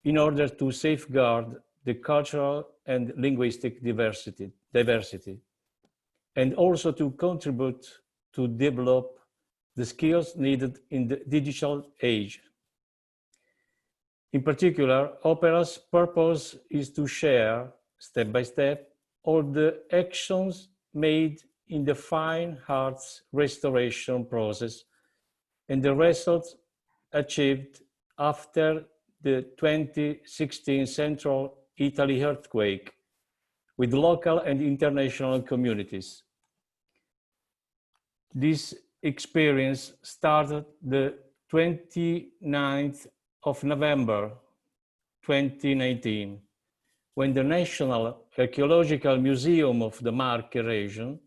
in order to safeguard the cultural and linguistic diversity, and also to contribute to develop the skills needed in the digital age. In particular, Opera's purpose is to share, step by step, all the actions made in the fine arts restoration process and the results achieved after the 2016 Central Italy earthquake with local and international communities. This experience started the 29th of November 2019, when the National Archaeological Museum of the Marche region,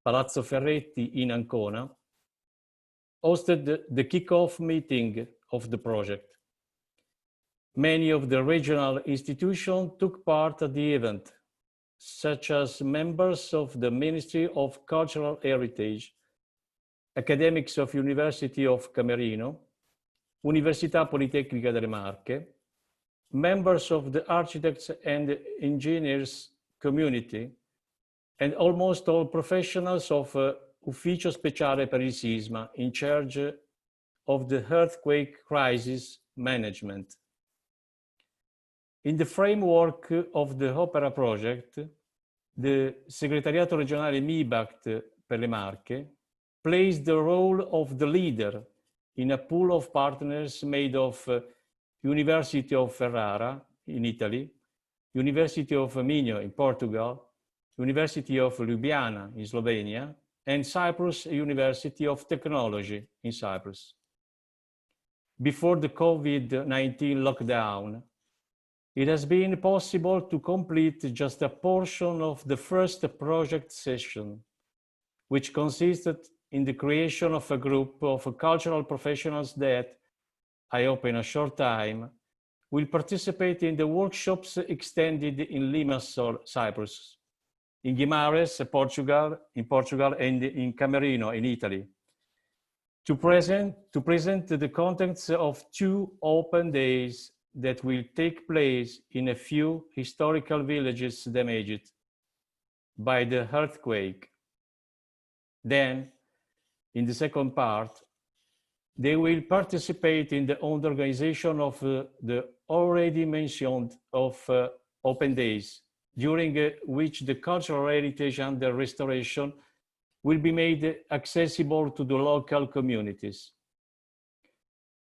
Palazzo Ferretti in Ancona, hosted the kickoff meeting of the project. Many of the regional institutions took part at the event, such as members of the Ministry of Cultural Heritage, academics of University of Camerino, Università Politecnica delle Marche, members of the architects and engineers community, and almost all professionals of Ufficio Speciale per il Sisma in charge of the earthquake crisis management. In the framework of the Opera project, the Segretariato Regionale MiBACT per le Marche plays the role of the leader in a pool of partners made of University of Ferrara in Italy, University of Minho in Portugal, University of Lubiana in Slovenia, and Cyprus University of Technology in Cyprus. Before the COVID-19 lockdown, it has been possible to complete just a portion of the first project session, which consisted in the creation of a group of cultural professionals that, I hope in a short time, will participate in the workshops extended in Limassol, Cyprus, in Guimarães, Portugal, and in Camerino, in Italy, to present the contents of 2 open days that will take place in a few historical villages damaged by the earthquake. Then, in the second part, they will participate in the organization of the already mentioned open days, during which the cultural heritage under restoration will be made accessible to the local communities.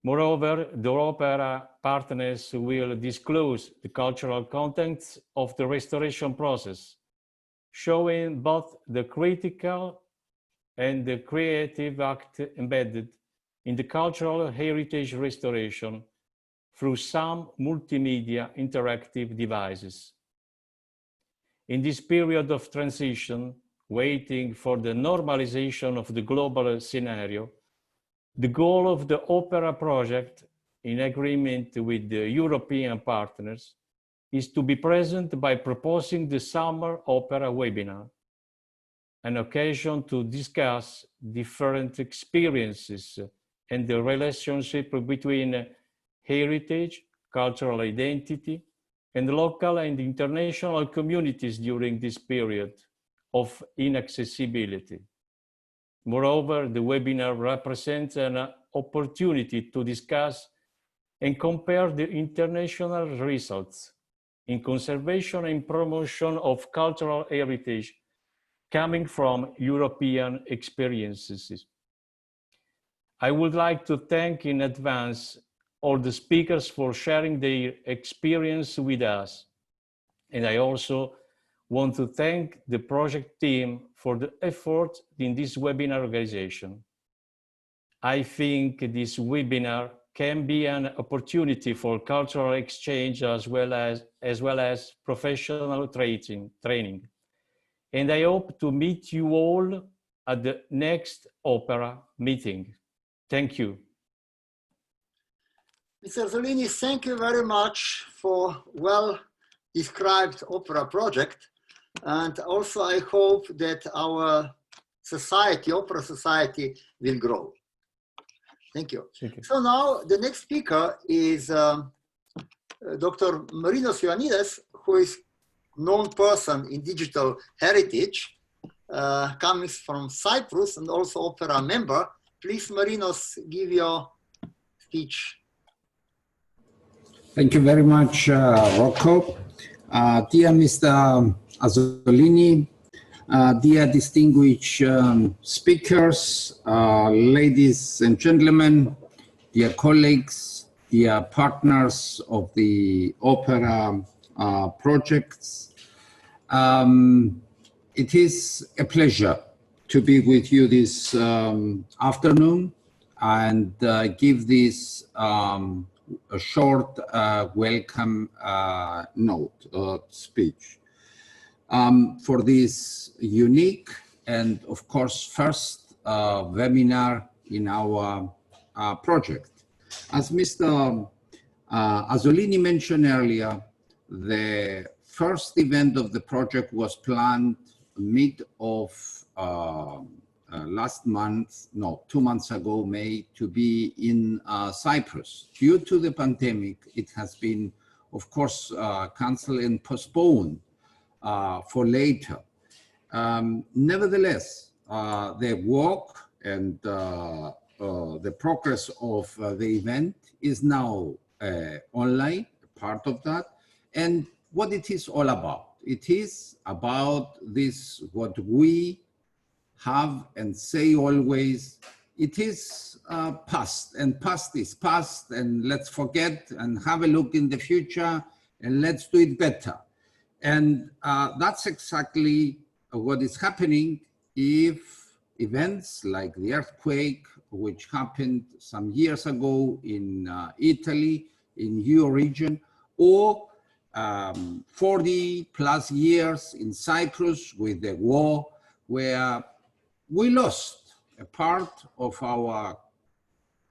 Moreover, the Opera partners will disclose the cultural contents of the restoration process, showing both the critical and the creative act embedded in the cultural heritage restoration through some multimedia interactive devices. In this period of transition, waiting for the normalization of the global scenario, the goal of the Opera project, in agreement with the European partners, is to be present by proposing the Summer Opera Webinar, an occasion to discuss different experiences and the relationship between heritage, cultural identity, and local and international communities during this period of inaccessibility. Moreover, the webinar represents an opportunity to discuss and compare the international results in conservation and promotion of cultural heritage coming from European experiences. I would like to thank in advance all the speakers for sharing their experience with us. And I also want to thank the project team for the effort in this webinar organization. I think this webinar can be an opportunity for cultural exchange as well as professional training. And I hope to meet you all at the next Opera meeting. Thank you. Mr. Zolini, thank you very much for well-described Opera project. And also I hope that our society, Opera society, will grow. Thank you. Thank you. So now the next speaker is Dr. Marinos Ioannidis, who is known person in digital heritage, coming from Cyprus and also Opera member. Please, Marinos, give your speech. Thank you very much, Rocco. Dear Mr. Azzolini, dear distinguished speakers, ladies and gentlemen, dear colleagues, dear partners of the Opera projects, it is a pleasure to be with you this afternoon and give this a short welcome note speech for this unique and of course first webinar in our project. As Mr. Azzolini mentioned earlier, the first event of the project was planned mid of last month, no, 2 months ago, May, to be in Cyprus. Due to the pandemic, it has been, of course, cancelled and postponed for later. Nevertheless, the work and the progress of the event is now online, part of that. And what it is all about? It is about this, what we have and say always, it is past, and past is past, and let's forget and have a look in the future and let's do it better. And that's exactly what is happening if events like the earthquake, which happened some years ago in Italy, in your region, or 40 plus years in Cyprus with the war, where we lost a part of our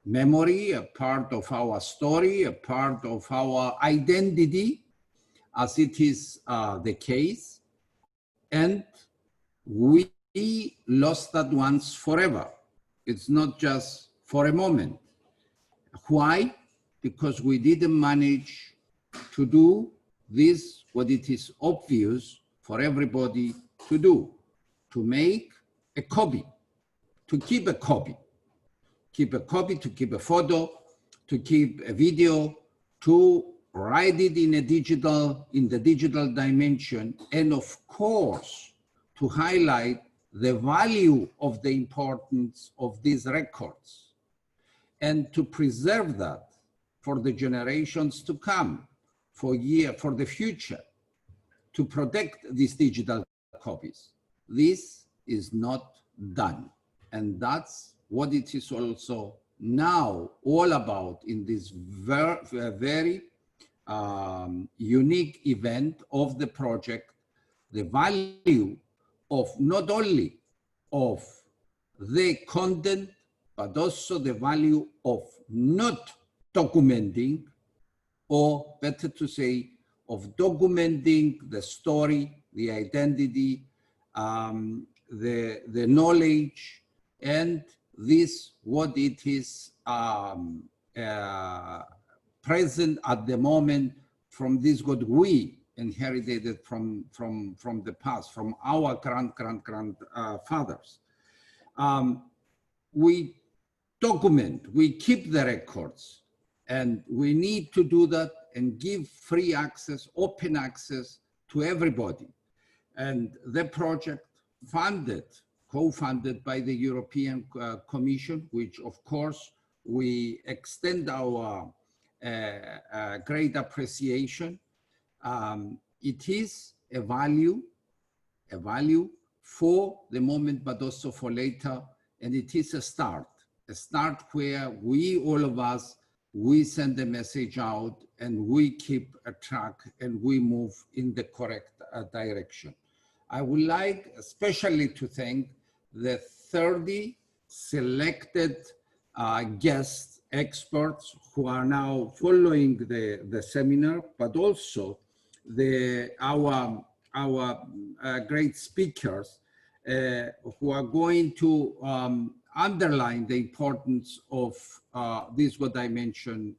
memory, a part of our story, a part of our identity, as it is the case. And we lost that once forever. It's not just for a moment. Why? Because we didn't manage to do this, what it is obvious for everybody to do, to make a copy, to keep a copy, to keep a photo, to keep a video, to write it in the digital dimension, and of course, to highlight the value of the importance of these records and to preserve that for the generations to come, for the future, to protect these digital copies. This is not done. And that's what it is also now all about in this very unique event of the project, the value of not only of the content, but also the value of not documenting, or better to say, of documenting the story, the identity, the knowledge, and this, what it is present at the moment from this what we inherited from the past, from our grandfathers. We document, we keep the records, and we need to do that and give free access, open access to everybody. And the project co-funded by the European Commission, which of course we extend our great appreciation. It is a value for the moment, but also for later. And it is a start where we, all of us, we send a message out and we keep a track and we move in the correct direction. I would like especially to thank the 30 selected guest experts who are now following the seminar, but also our great speakers who are going to underline the importance of this, what I mentioned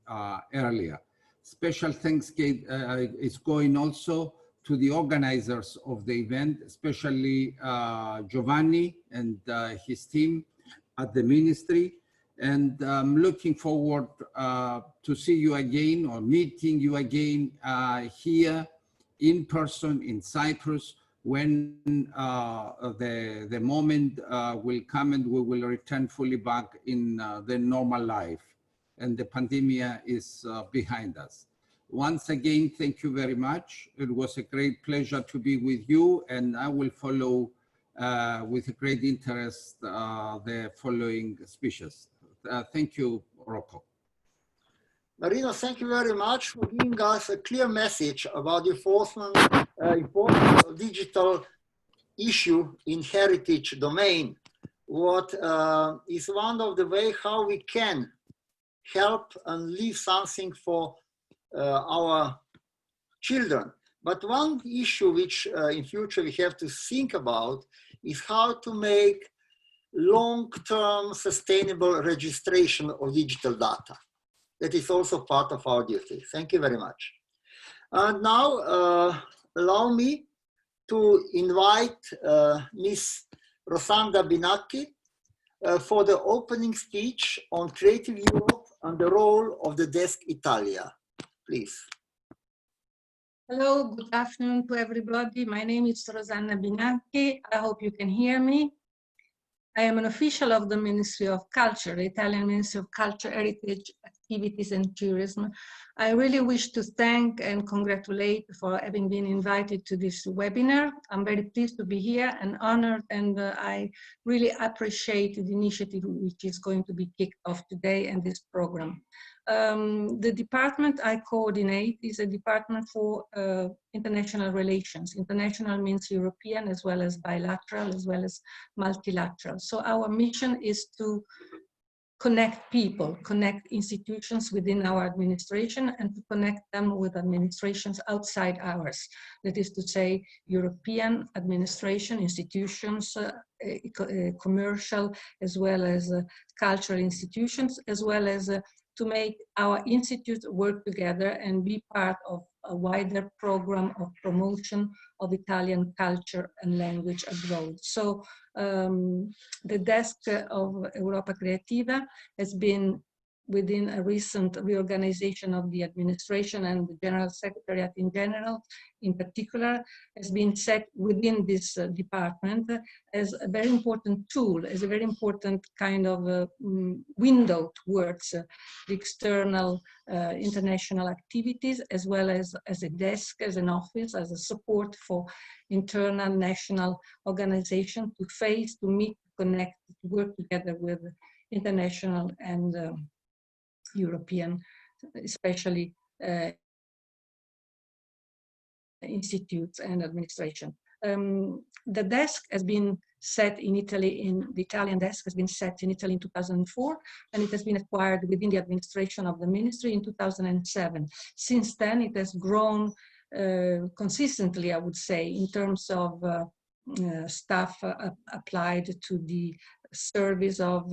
earlier. Special thanks is going also to the organizers of the event, especially Giovanni and his team at the ministry. And I'm looking forward to see you again or meeting you again here in person in Cyprus when the moment will come and we will return fully back in the normal life and the pandemic is behind us. Once again, thank you very much. It was a great pleasure to be with you, and I will follow with great interest the following speeches. Thank you, Rocco. Marino, thank you very much for giving us a clear message about the importance of digital issue in heritage domain. What is one of the ways how we can help and leave something for our children. But one issue which in future we have to think about is how to make long-term sustainable registration of digital data. That is also part of our duty. Thank you very much. And now allow me to invite Ms. Rosanda Binacchi for the opening speech on Creative Europe and the role of the Desk Italia. Please. Hello, good afternoon to everybody. My name is Rosanna Binacchi. I hope you can hear me. I am an official of the Ministry of Culture, the Italian Ministry of Culture, Heritage, Activities and Tourism. I really wish to thank and congratulate for having been invited to this webinar. I'm very pleased to be here and honored, and I really appreciate the initiative which is going to be kicked off today and this program. The department I coordinate is a department for international relations. International means European as well as bilateral as well as multilateral. So our mission is to connect people, connect institutions within our administration and to connect them with administrations outside ours. That is to say, European administration, institutions, commercial, as well as cultural institutions, as well as to make our institutes work together and be part of a wider program of promotion of Italian culture and language abroad. So the desk of Europa Creativa has been, within a recent reorganization of the administration and the General Secretariat in general, in particular, has been set within this department as a very important tool, as a very important kind of window towards the external international activities, as well as a desk, as an office, as a support for internal national organization to face, to meet, to connect, to work together with international and European, especially institutes and administration. The desk has been set in Italy, the Italian desk has been set in Italy in 2004, and it has been acquired within the administration of the ministry in 2007. Since then, it has grown consistently, I would say, in terms of staff applied to the service of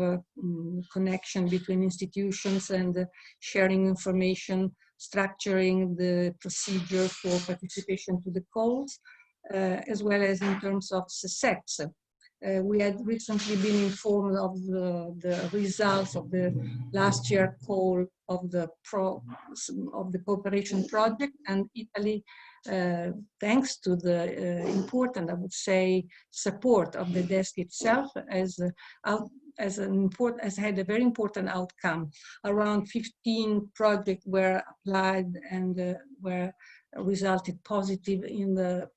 connection between institutions and sharing information, structuring the procedure for participation to the calls, as well as in terms of success. We had recently been informed of the results of the last year call of the cooperation project, and Italy, thanks to the important, I would say, support of the desk itself, has had a very important outcome. Around 15 projects were applied and were resulted positive in the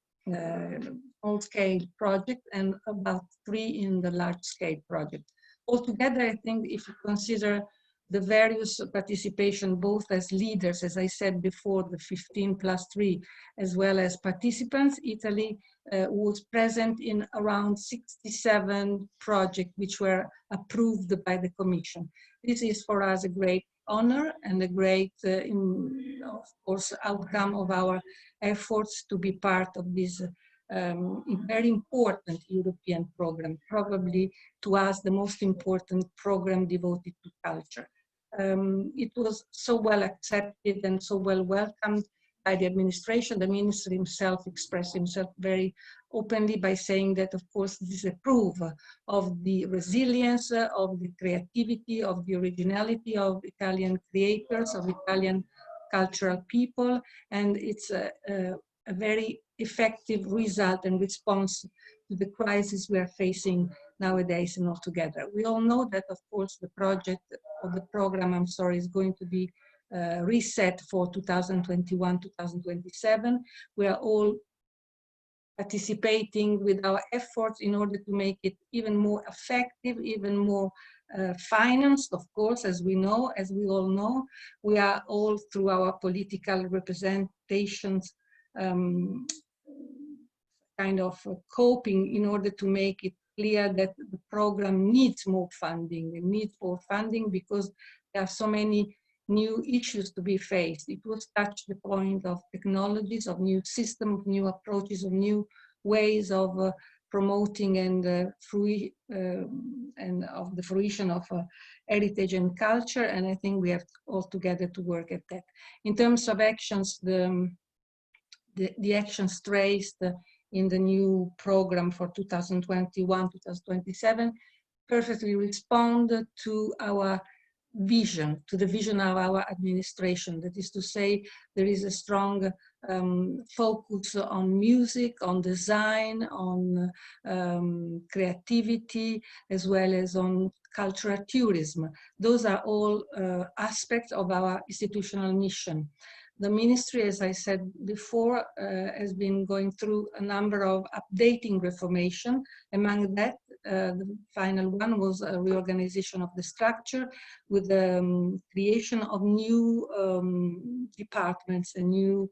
small-scale project and about 3 in the large-scale project. Altogether, I think if you consider the various participation, both as leaders, as I said before, the 15 plus 3, as well as participants, Italy was present in around 67 projects which were approved by the Commission. This is for us a great honor and a great, of course, outcome of our efforts to be part of this very important European program, probably to us the most important program devoted to culture. It was so well accepted and so well welcomed by the administration. The minister himself expressed himself very openly by saying that, of course, this is a proof of the resilience, of the creativity, of the originality of Italian creators, of Italian cultural people, and it's a very effective result and response to the crisis we are facing nowadays and altogether. We all know that, of course, the project of the program, I'm sorry, is going to be reset for 2021-2027. We are all participating with our efforts in order to make it even more effective, even more financed, of course, as we all know. We are all, through our political representations, kind of coping in order to make it clear that the program needs more funding. It needs more funding because there are so many new issues to be faced. It was touched the point of technologies, of new systems, of new approaches, of new ways of promoting and of the fruition of heritage and culture. And I think we have all together to work at that. In terms of actions, the actions traced in the new program for 2021-2027 perfectly respond to our vision, to the vision of our administration. That is to say, there is a strong focus on music, on design, on creativity, as well as on cultural tourism. Those are all aspects of our institutional mission. The ministry, as I said before, has been going through a number of updating reformation. Among that, the final one was a reorganization of the structure with the creation of new departments and new,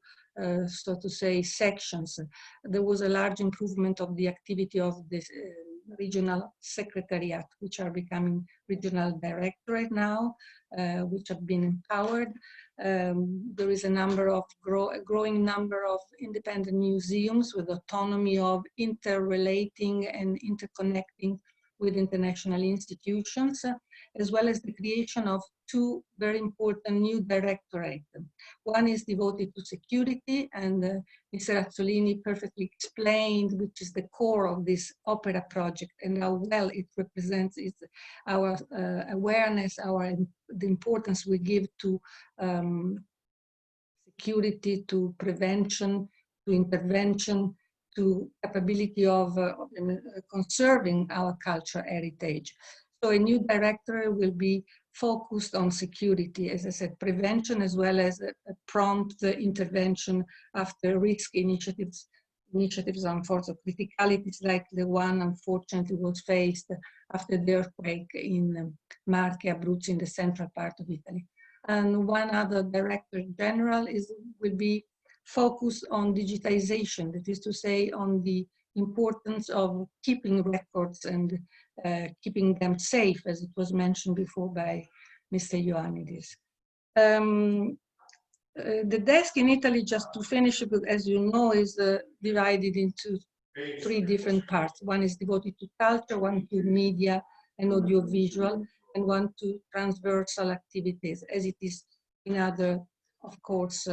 so to say, sections. There was a large improvement of the activity of the regional secretariat, which are becoming regional directorate now, which have been empowered. There is a growing number of independent museums with autonomy of interrelating and interconnecting with international institutions, as well as the creation of two very important new directorates. One is devoted to security, and Mr. Azzolini perfectly explained which is the core of this opera project and how well it represents our awareness, the importance we give to security, to prevention, to intervention, to capability of conserving our cultural heritage. So a new directorate will be focused on security, as I said, prevention, as well as a prompt intervention after risk initiatives on force of criticalities like the one unfortunately was faced after the earthquake in Marche, Abruzzo, in the central part of Italy. And one other director general will be focused on digitization, that is to say, on the importance of keeping records and keeping them safe, as it was mentioned before by Mr. Ioannidis. The desk in Italy, just to finish, as you know, is divided into three different parts. One is devoted to culture, one to media and audiovisual, and one to transversal activities, as it is in other, of course,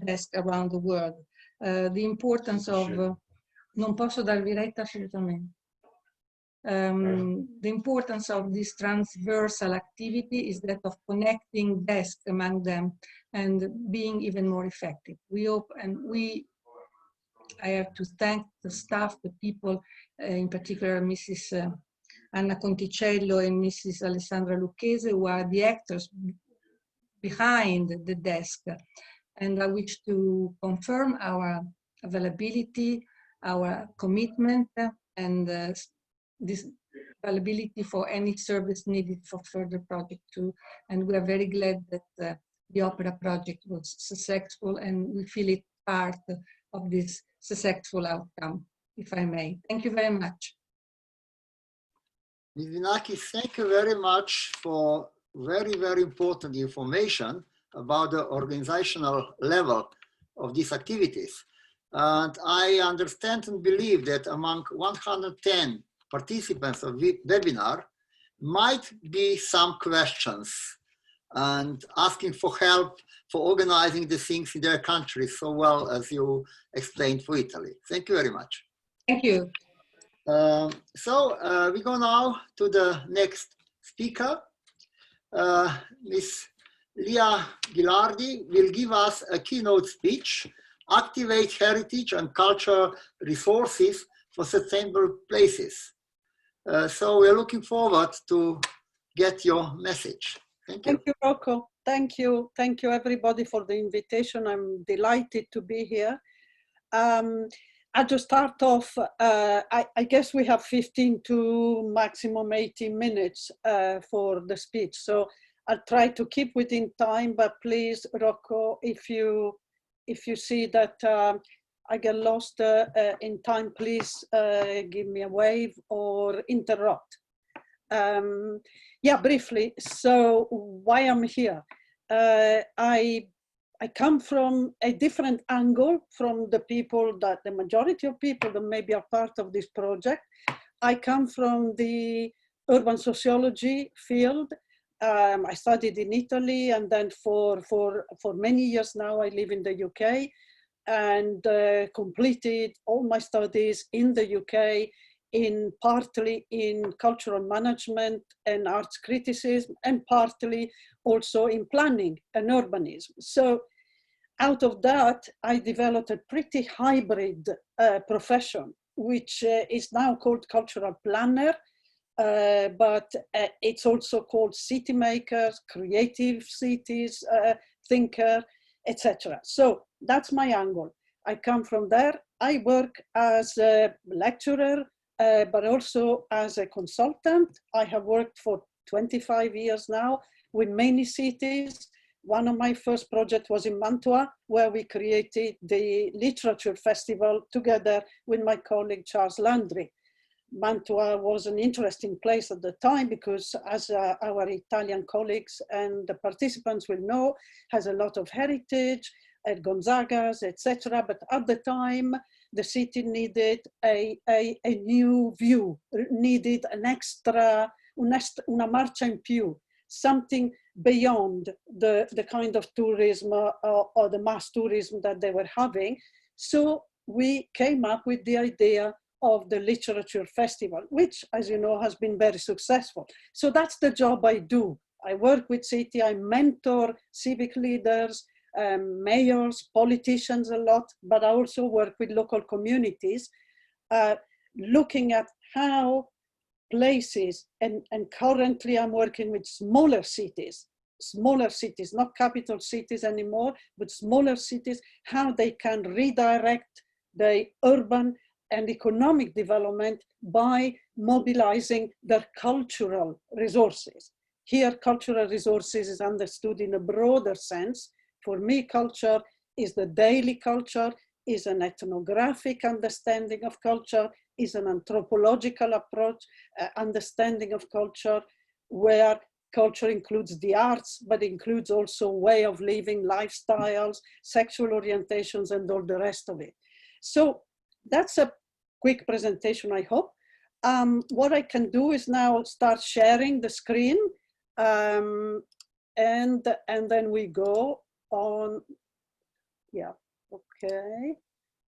desks around the world. The importance of, non posso darvi retta assolutamente. The importance of this transversal activity is that of connecting desks among them and being even more effective. We hope, and I have to thank the staff, the people, in particular Mrs. Anna Conticello and Mrs. Alessandra Lucchese, who are the actors behind the desk. And I wish to confirm our availability, our commitment, and this availability for any service needed for further project too. And we are very glad that the opera project was successful, and we feel it part of this successful outcome, if I may. Thank you very much. Ms. Vinaki, thank you very much for very, very important information about the organizational level of these activities. And I understand and believe that among 110 participants of the webinar might be some questions and asking for help for organizing the things in their country so well as you explained for Italy. Thank you very much. Thank you. We go now to the next speaker. Ms. Lia Ghilardi will give us a keynote speech, Activate Heritage and Cultural Resources for Sustainable Places. So we're looking forward to get your message. Thank you. Thank you, Rocco. Thank you. Thank you, everybody, for the invitation. I'm delighted to be here. I'll just start off. I guess we have 15 to maximum 18 minutes for the speech. So I'll try to keep within time, but please, Rocco, if you see that I get lost in time, please give me a wave or interrupt. Yeah, briefly, so why I'm here. I come from a different angle from the people that the majority of people that maybe are part of this project. I come from the urban sociology field. I studied in Italy, and then for many years now I live in the UK, and completed all my studies in the UK partly in cultural management and arts criticism, and partly also in planning and urbanism. So out of that, I developed a pretty hybrid profession, which is now called cultural planner, but it's also called city maker, creative cities, thinker, etc. So that's my angle. I come from there. I work as a lecturer, but also as a consultant. I have worked for 25 years now with many cities. One of my first projects was in Mantua, where we created the literature festival together with my colleague Charles Landry. Mantua was an interesting place at the time because, as our Italian colleagues and the participants will know, has a lot of heritage at Gonzaga's, etc. But at the time, the city needed a new view, needed an extra, una marcia in più, something beyond the kind of tourism or the mass tourism that they were having. So we came up with the idea of the literature festival, which, as you know, has been very successful. So that's the job I do. I work with city, I mentor civic leaders, mayors, politicians a lot, but I also work with local communities, looking at how places, and currently I'm working with smaller cities, not capital cities anymore, but smaller cities, how they can redirect the urban and economic development by mobilizing their cultural resources. Here, cultural resources is understood in a broader sense. For me, culture is the daily culture, is an ethnographic understanding of culture, is an anthropological approach, understanding of culture, where culture includes the arts, but includes also way of living, lifestyles, sexual orientations, and all the rest of it. So that's a quick presentation, I hope. What I can do is now start sharing the screen, and then we go on. Yeah, okay.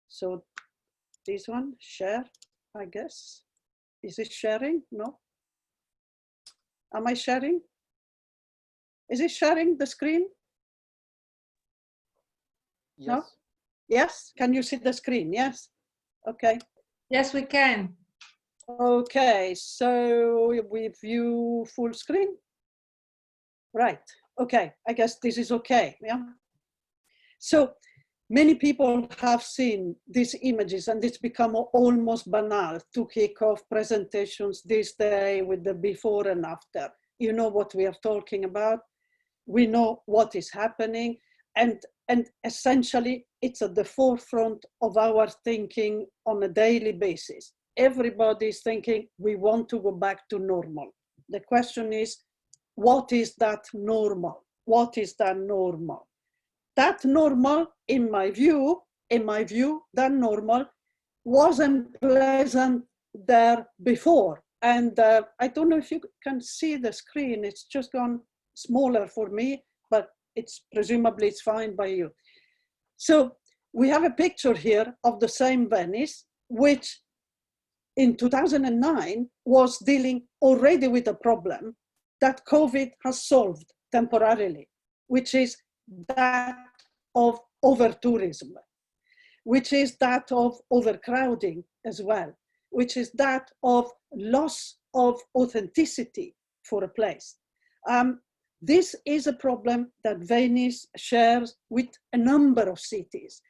So this one, share, I guess. Is it sharing? No? Am I sharing? Is it sharing the screen? Yes. No? Yes? Can you see the screen? Yes? Okay. Yes, we can. Okay, so we view full screen. Right, okay, I guess this is okay, yeah? So many people have seen these images, and it's become almost banal to kick off presentations this day with the before and after. You know what we are talking about. We know what is happening, and essentially it's at the forefront of our thinking on a daily basis. Everybody is thinking we want to go back to normal. The question is, what is that normal? What is that normal? That normal, in my view, that normal wasn't pleasant there before. And I don't know if you can see the screen, it's just gone smaller for me, but presumably it's fine by you. So we have a picture here of the same Venice, which in 2009 was dealing already with a problem that COVID has solved temporarily, which is that of over-tourism, which is that of overcrowding as well, which is that of loss of authenticity for a place. This is a problem that Venice shares with a number of cities.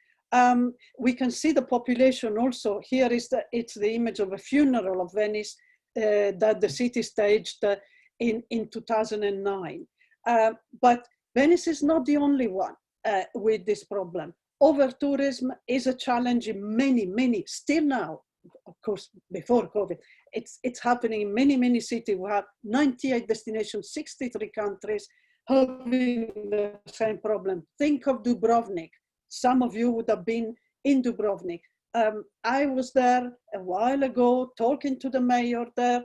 We can see the population also. Here is it's the image of a funeral of Venice that the city staged in 2009. But Venice is not the only one with this problem. Over-tourism is a challenge in many, still now, of course, before COVID, it's happening in many cities. We have 98 destinations, 63 countries having the same problem. Think of Dubrovnik. Some of you would have been in Dubrovnik. I was there a while ago talking to the mayor there.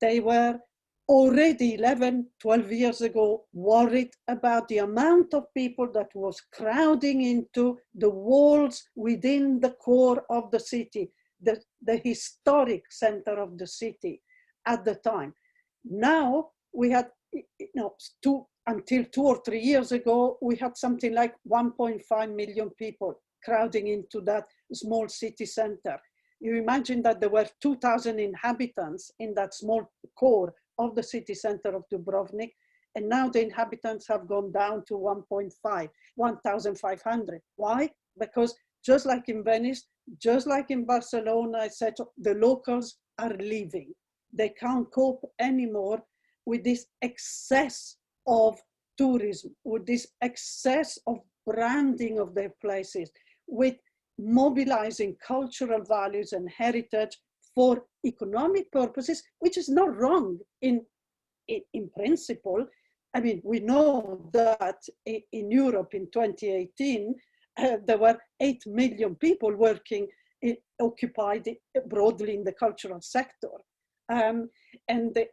They were already 11, 12 years ago worried about the amount of people that was crowding into the walls within the core of the city, the historic center of the city at the time. Now we had, until 2 or 3 years ago, we had something like 1.5 million people crowding into that small city center. You imagine that there were 2,000 inhabitants in that small core of the city center of Dubrovnik, and now the inhabitants have gone down to 1,500. Why? Because just like in Venice, just like in Barcelona, etc., the locals are leaving. They can't cope anymore with this excess of tourism, with this excess of branding of their places, with mobilizing cultural values and heritage for economic purposes, which is not wrong in principle. I mean, we know that in Europe in 2018, there were 8 million people working, occupied broadly in the cultural sector. And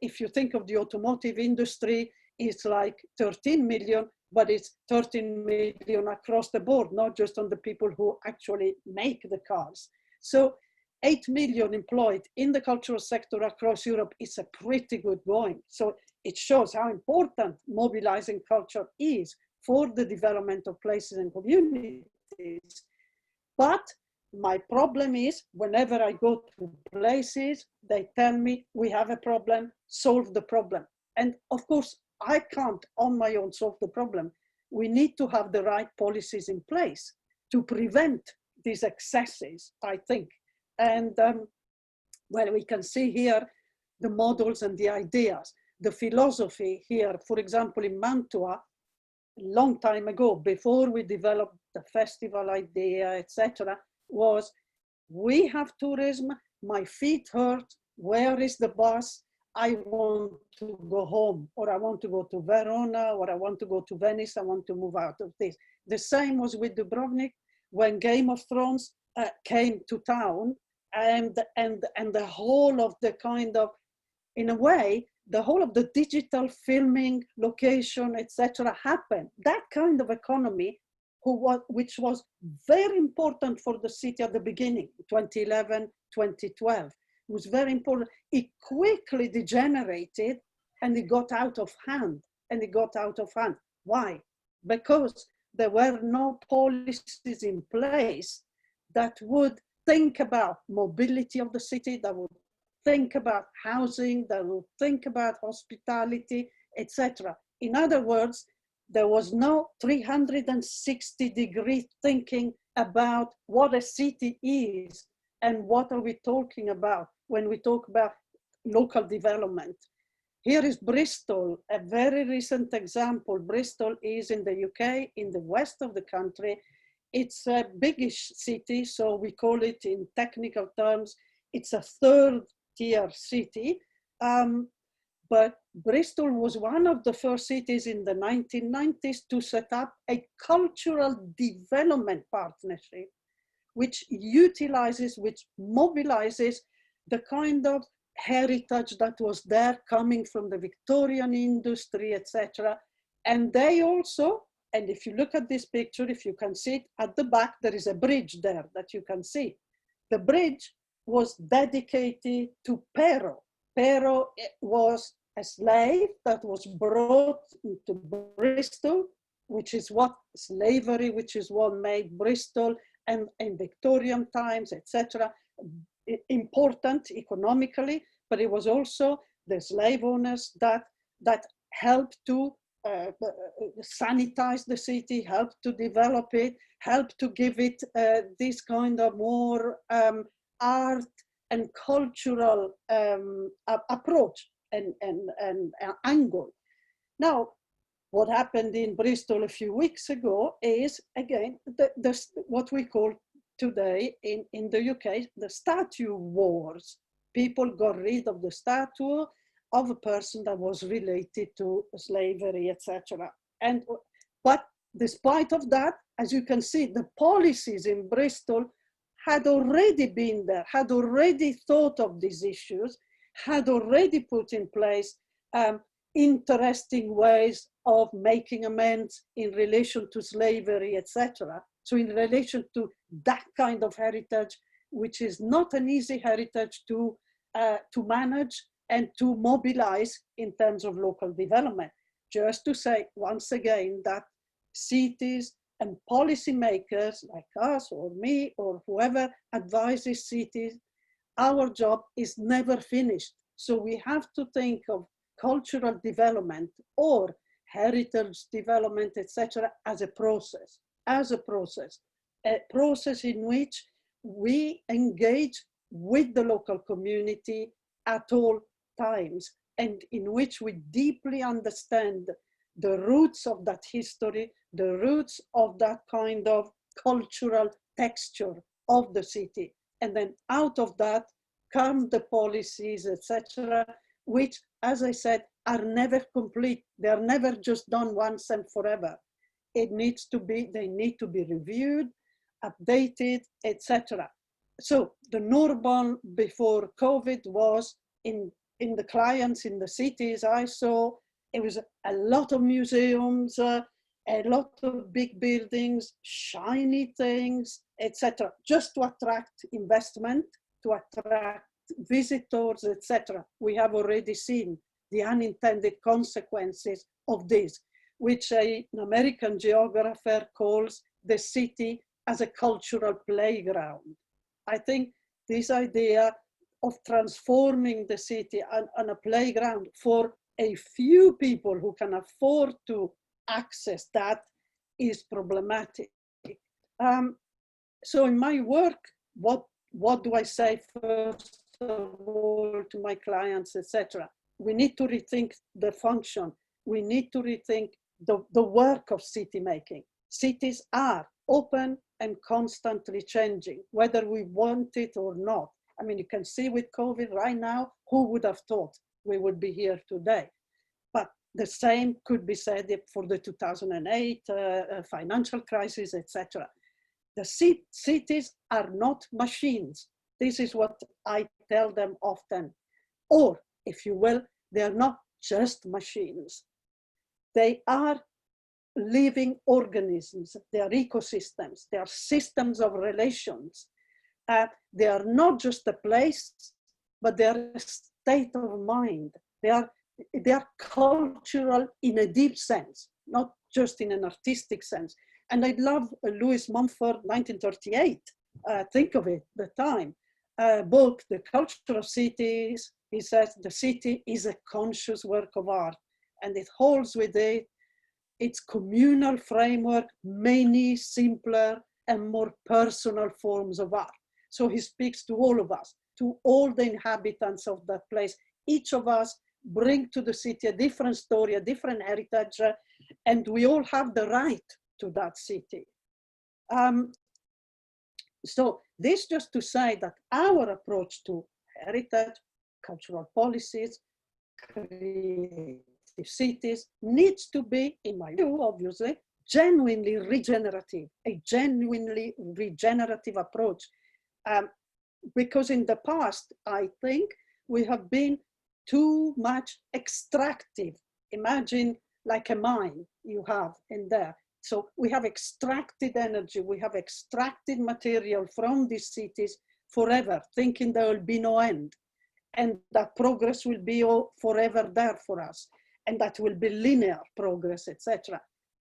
if you think of the automotive industry, it's like 13 million, but it's 13 million across the board, not just on the people who actually make the cars. So 8 million employed in the cultural sector across Europe is a pretty good going. So it shows how important mobilizing culture is for the development of places and communities. But my problem is, whenever I go to places, they tell me we have a problem, solve the problem. And of course, I can't on my own solve the problem. We need to have the right policies in place to prevent these excesses, I think. And well, we can see here the models and the ideas. The philosophy here, for example, in Mantua, a long time ago, before we developed the festival idea, etc., was we have tourism, my feet hurt, where is the bus? I want to go home, or I want to go to Verona, or I want to go to Venice, I want to move out of this. The same was with Dubrovnik. When Game of Thrones came to town, and the whole of the kind of, in a way, the whole of the digital filming, location, etc. happened. That kind of economy, which was very important for the city at the beginning, 2011, 2012, was very important. It quickly degenerated and it got out of hand. Why? Because there were no policies in place that would think about mobility of the city, that would think about housing, that would think about hospitality, etc. In other words, there was no 360-degree thinking about what a city is and what are we talking about when we talk about local development. Here is Bristol, a very recent example. Bristol is in the UK, in the west of the country. It's a biggish city, so we call it in technical terms, it's a third-tier city. But Bristol was one of the first cities in the 1990s to set up a cultural development partnership, which utilizes, which mobilizes the kind of heritage that was there coming from the Victorian industry, etc., And they also, and if you look at this picture, if you can see it at the back, there is a bridge there that you can see. The bridge was dedicated to Pero. Pero was a slave that was brought to Bristol, which is what slavery, which is what made Bristol and in Victorian times, etc., important economically, but it was also the slave owners that helped to sanitize the city, helped to develop it, helped to give it this kind of more art and cultural approach and angle. Now, what happened in Bristol a few weeks ago is, again, what we call today in the UK, the statue wars. People got rid of the statue of a person that was related to slavery, etc. But despite of that, as you can see, the policies in Bristol had already been there, had already thought of these issues, had already put in place interesting ways of making amends in relation to slavery, etc. So in relation to that kind of heritage, which is not an easy heritage to manage and to mobilize in terms of local development. Just to say once again that cities and policymakers like us or me or whoever advises cities, our job is never finished. So we have to think of cultural development or heritage development, etc., as a process in which we engage with the local community at all times, and in which we deeply understand the roots of that history, the roots of that kind of cultural texture of the city. And then out of that come the policies, etc., which, as I said, are never complete. They are never just done once and forever. They need to be reviewed, updated, etc. So the normal before COVID was in the clients in the cities I saw, it was a lot of museums, a lot of big buildings, shiny things, etc., just to attract investment, to attract visitors, etc. We have already seen the unintended consequences of this, which an American geographer calls the city as a cultural playground. I think this idea of transforming the city on a playground for a few people who can afford to access that is problematic. So in my work, what do I say first of all to my clients, etc.? We need to rethink the function. We need to rethink the work of city making. Cities are open and constantly changing, whether we want it or not. I mean, you can see with COVID right now, who would have thought we would be here today? But the same could be said for the 2008 financial crisis, etc. The cities are not machines. This is what I tell them often. Or, if you will, they are not just machines. They are living organisms, they are ecosystems, they are systems of relations. They are not just a place, but they are a state of mind. They are cultural in a deep sense, not just in an artistic sense. And I love Lewis Mumford, 1938, think of it, the time, book, The Culture of Cities. He says the city is a conscious work of art, and it holds with it its communal framework, many simpler and more personal forms of art. So he speaks to all of us, to all the inhabitants of that place. Each of us bring to the city a different story, a different heritage, and we all have the right to that city. So this just to say that our approach to heritage, cultural policies, creative cities needs to be, in my view, obviously, genuinely regenerative, a genuinely regenerative approach. Because in the past, I think we have been too much extractive. Imagine like a mine you have in there. So we have extracted energy, we have extracted material from these cities forever, thinking there will be no end, and that progress will be forever there for us, and that will be linear progress, etc.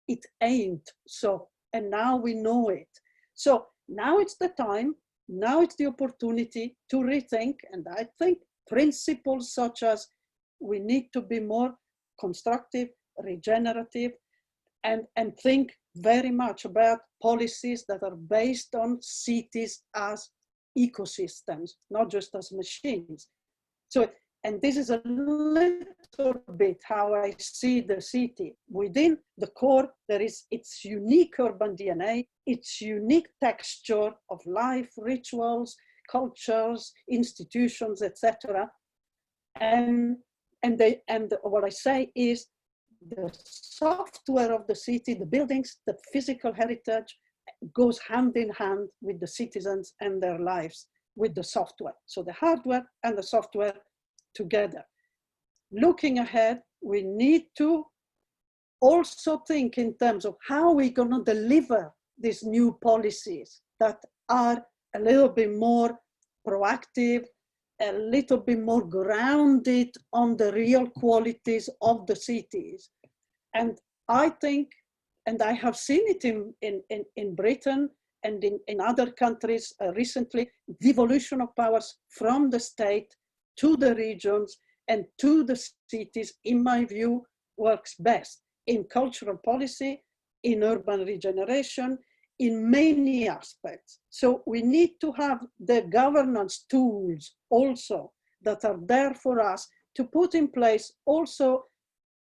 It ain't so, and now we know it. So now it's the time, now it's the opportunity to rethink, and I think principles such as we need to be more constructive, regenerative, and think very much about policies that are based on cities as ecosystems, not just as machines. So, and this is a little bit how I see the city. Within the core, there is its unique urban DNA, its unique texture of life, rituals, cultures, institutions, etc. And what I say is the software of the city, the buildings, the physical heritage goes hand in hand with the citizens and their lives, with the software. So the hardware and the software together. Looking ahead, we need to also think in terms of how we're going to deliver these new policies that are a little bit more proactive, a little bit more grounded on the real qualities of the cities. And I think, and I have seen it in Britain and in other countries recently, devolution of powers from the state to the regions and to the cities, in my view, works best in cultural policy, in urban regeneration, in many aspects. So we need to have the governance tools also that are there for us to put in place also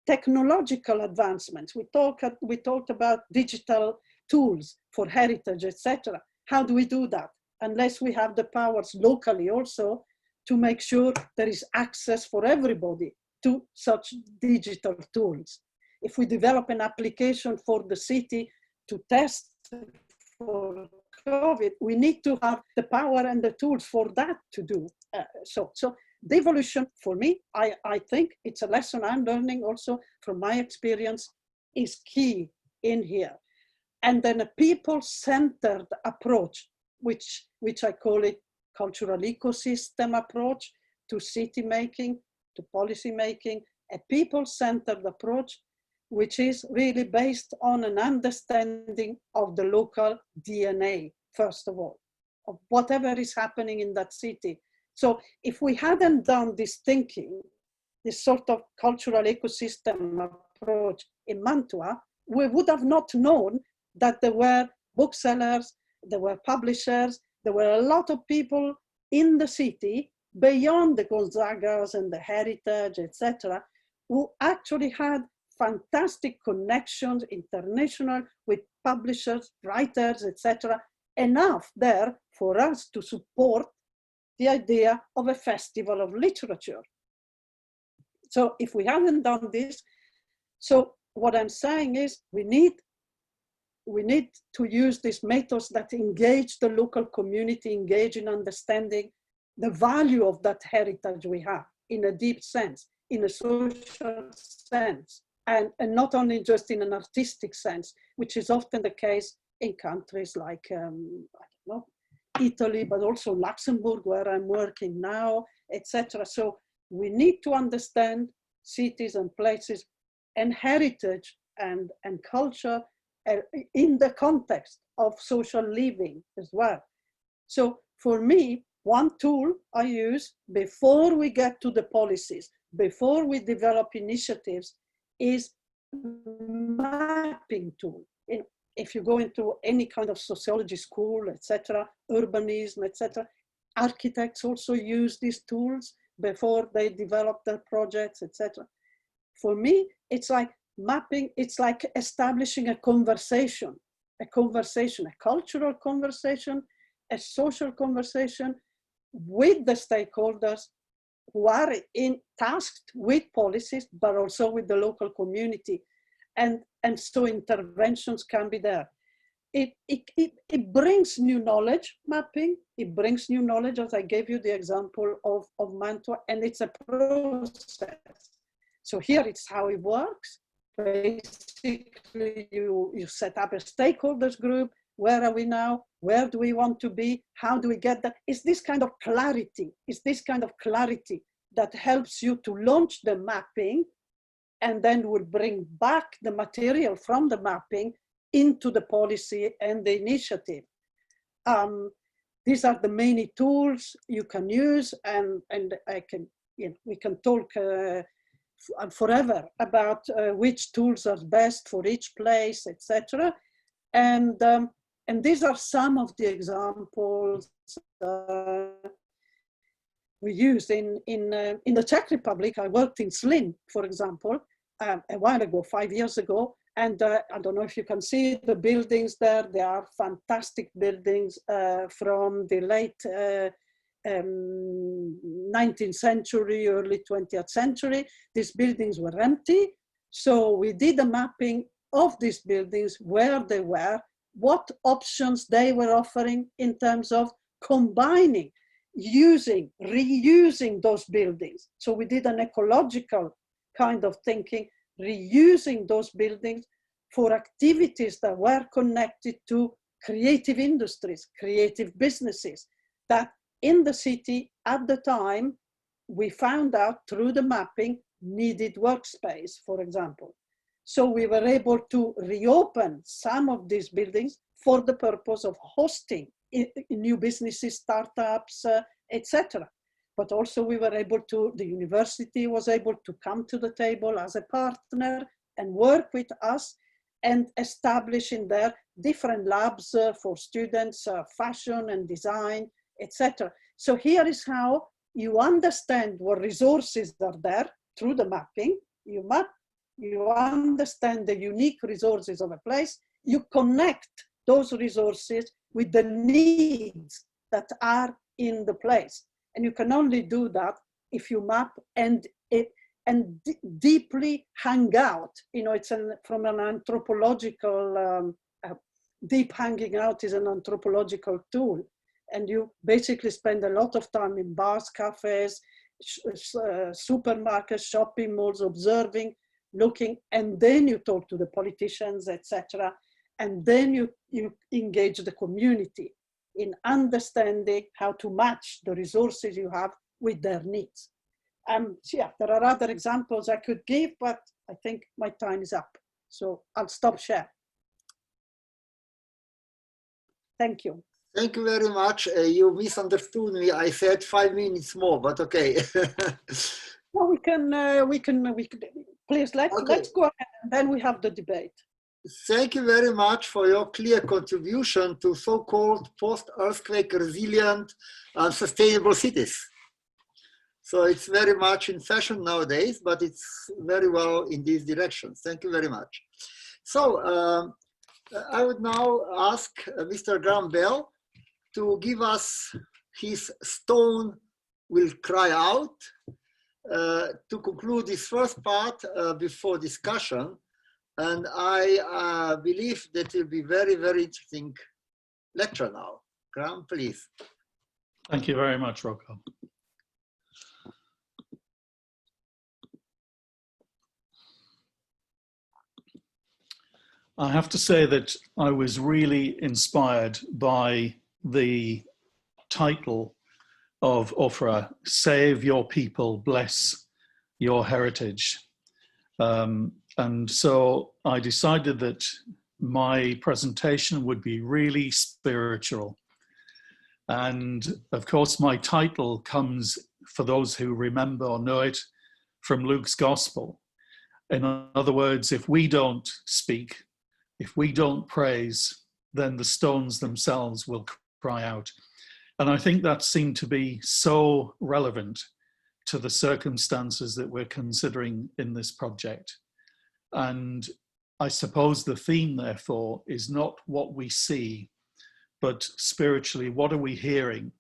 technological advancements. We talked about digital tools for heritage, etc. How do we do that? Unless we have the powers locally also to make sure there is access for everybody to such digital tools. If we develop an application for the city to test for COVID, we need to have the power and the tools for that to do. So devolution, for me, I think it's a lesson I'm learning also from my experience, is key in here. And then a people-centered approach, which I call it cultural ecosystem approach to city making, to policy making, a people-centered approach, which is really based on an understanding of the local DNA, first of all, of whatever is happening in that city. So if we hadn't done this thinking, this sort of cultural ecosystem approach in Mantua, we would have not known that there were booksellers, there were publishers, there were a lot of people in the city beyond the Gonzagas and the heritage, etc., who actually had fantastic connections, international, with publishers, writers, etc., enough there for us to support the idea of a festival of literature. So if we haven't done this, so what I'm saying is we need to use these methods that engage the local community, engage in understanding the value of that heritage we have in a deep sense, in a social sense, and not only just in an artistic sense, which is often the case in countries like, I don't know, Italy, but also Luxembourg, where I'm working now, etc. So we need to understand cities and places and heritage and culture in the context of social living as well. So for me, one tool I use before we get to the policies, before we develop initiatives, is mapping tool. If you go into any kind of sociology school, etc., urbanism, etc., architects also use these tools before they develop their projects, etc. For me, it's like mapping, it's like establishing a conversation, a cultural conversation, a social conversation with the stakeholders who are tasked with policies, but also with the local community. And so interventions can be there. It brings new knowledge, mapping. It brings new knowledge, as I gave you the example of Mantua, and it's a process. So here it's how it works. basically you set up a stakeholders group. Where are we now? Where do we want to be? How do we get that? It's this kind of clarity. It's this kind of clarity that helps you to launch the mapping, and then will bring back the material from the mapping into the policy and the initiative. These are the many tools you can use, and we can talk forever about which tools are best for each place, etc. And these are some of the examples we used in the Czech Republic. I worked in Zlín, for example, a while ago, 5 years ago. And I don't know if you can see the buildings there. They are fantastic buildings from the late 19th century, early 20th century. These buildings were empty. So we did a mapping of these buildings, where they were, what options they were offering in terms of combining, reusing those buildings. So we did an ecological kind of thinking, reusing those buildings for activities that were connected to creative industries, creative businesses that in the city at the time, we found out through the mapping, needed workspace, for example. So we were able to reopen some of these buildings for the purpose of hosting new businesses, startups, etc. But also we were able to, the university was able to come to the table as a partner and work with us and establish in there different labs for students, fashion and design, etc. So here is how you understand what resources are there through the mapping. You map, you understand the unique resources of a place, you connect those resources with the needs that are in the place. And you can only do that if you map and deeply hang out. You know, it's from an anthropological, deep hanging out is an anthropological tool. And you basically spend a lot of time in bars, cafes, supermarkets, shopping malls, observing, looking, and then you talk to the politicians, etc. And then you engage the community in understanding how to match the resources you have with their needs. So yeah, there are other examples I could give, but I think my time is up. So I'll stop share. Thank you. Thank you very much. You misunderstood me. I said 5 minutes more, but okay. Well, we can please let's go ahead, and then we have the debate. Thank you very much for your clear contribution to so-called post-earthquake resilient and sustainable cities. So it's very much in fashion nowadays, but it's very well in these directions. Thank you very much. So I would now ask Mr. Graham Bell to give us his Stone Will Cry Out to conclude this first part before discussion. And I believe that will be very, very interesting lecture now. Graham, please. Thank you very much, Rocco. I have to say that I was really inspired by the title of OPHERA, Save Your People, Bless Your Heritage. And so I decided that my presentation would be really spiritual. And of course, my title comes, for those who remember or know it, from Luke's Gospel. In other words, if we don't speak, if we don't praise, then the stones themselves will cry out. And I think that seemed to be so relevant to the circumstances that we're considering in this project. And I suppose the theme, therefore, is not what we see, but spiritually, what are we hearing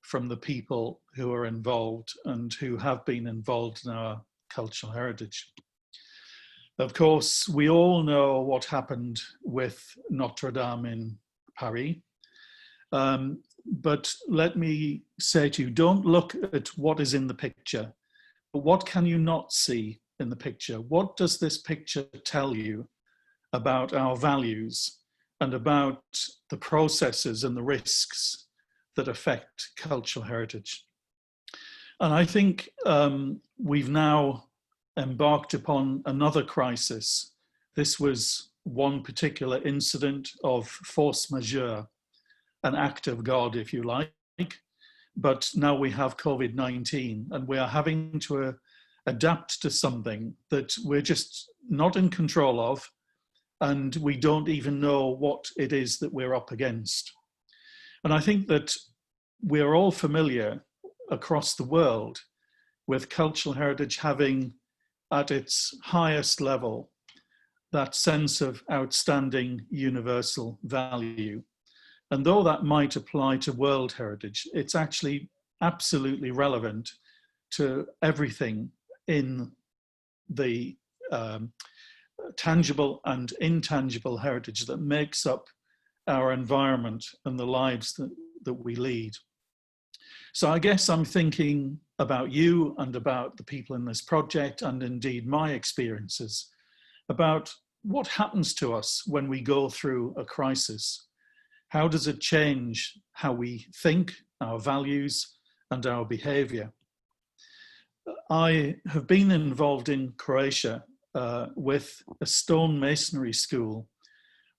from the people who are involved and who have been involved in our cultural heritage? Of course, we all know what happened with Notre Dame in Paris. But let me say to you, don't look at what is in the picture, but what can you not see in the picture. What does this picture tell you about our values and about the processes and the risks that affect cultural heritage? And I think we've now embarked upon another crisis. This was one particular incident of force majeure, an act of God, if you like. But now we have COVID-19, and we are having to adapt to something that we're just not in control of, and we don't even know what it is that we're up against. And I think that we're all familiar across the world with cultural heritage having at its highest level that sense of outstanding universal value. And though that might apply to world heritage, it's actually absolutely relevant to everything in the tangible and intangible heritage that makes up our environment and the lives that we lead. So I guess I'm thinking about you and about the people in this project, and indeed my experiences, about what happens to us when we go through a crisis. How does it change how we think, our values, and our behavior? I have been involved in Croatia with a stone masonry school,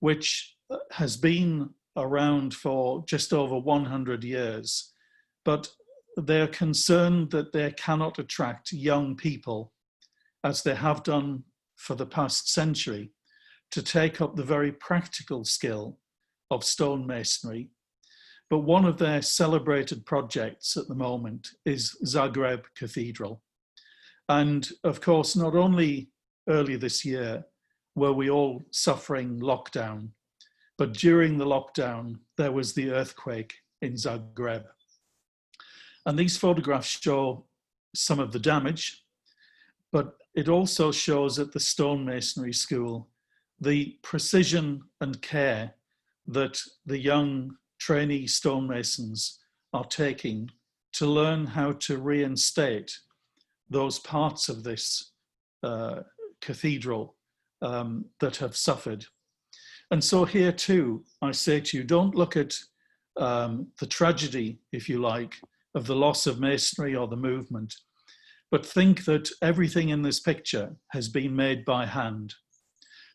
which has been around for just over 100 years, but they're concerned that they cannot attract young people, as they have done for the past century, to take up the very practical skill of stone masonry. But one of their celebrated projects at the moment is Zagreb Cathedral. And of course, not only earlier this year were we all suffering lockdown, but during the lockdown, there was the earthquake in Zagreb. And these photographs show some of the damage, but it also shows at the stonemasonry school the precision and care that the young trainee stonemasons are taking to learn how to reinstate those parts of this cathedral that have suffered. And so here too, I say to you, don't look at the tragedy, if you like, of the loss of masonry or the movement, but think that everything in this picture has been made by hand.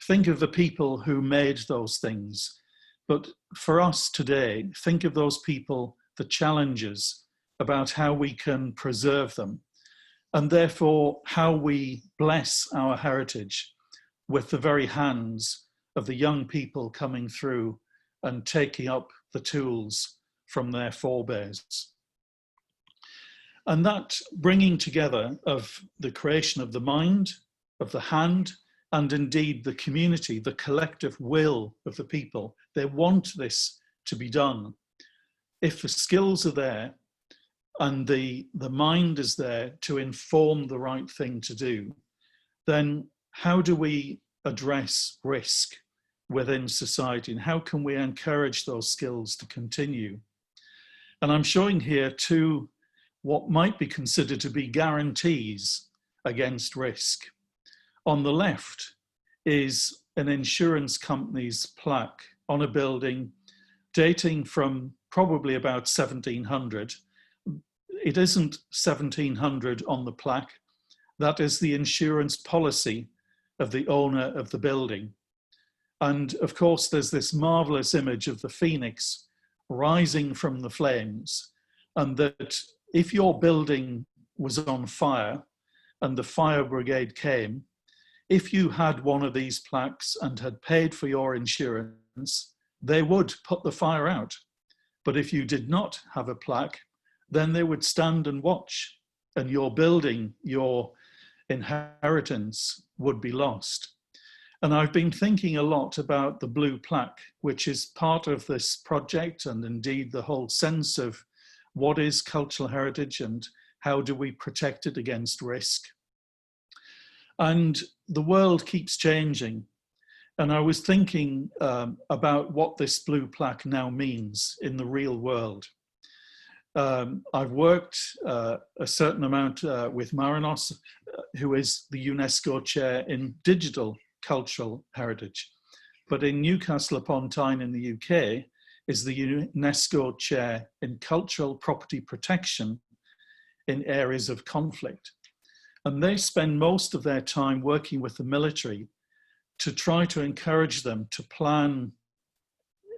Think of the people who made those things. But for us today, think of those people, the challenges about how we can preserve them, and therefore how we bless our heritage with the very hands of the young people coming through and taking up the tools from their forebears. And that bringing together of the creation of the mind, of the hand, and indeed the community, the collective will of the people, they want this to be done. If the skills are there and the mind is there to inform the right thing to do, then how do we address risk within society, and how can we encourage those skills to continue? And I'm showing here two what might be considered to be guarantees against risk. On the left is an insurance company's plaque on a building dating from probably about 1700. It isn't 1700 on the plaque. That is the insurance policy of the owner of the building. And of course, there's this marvelous image of the phoenix rising from the flames, and that if your building was on fire and the fire brigade came, if you had one of these plaques and had paid for your insurance, they would put the fire out. But if you did not have a plaque, then they would stand and watch, and your building, your inheritance would be lost. And I've been thinking a lot about the blue plaque, which is part of this project, and indeed the whole sense of what is cultural heritage and how do we protect it against risk. And the world keeps changing. And I was thinking about what this blue plaque now means in the real world. I've worked a certain amount with Marinos, who is the UNESCO chair in digital cultural heritage. But in Newcastle upon Tyne in the UK is the UNESCO chair in cultural property protection in areas of conflict. And they spend most of their time working with the military to try to encourage them to plan,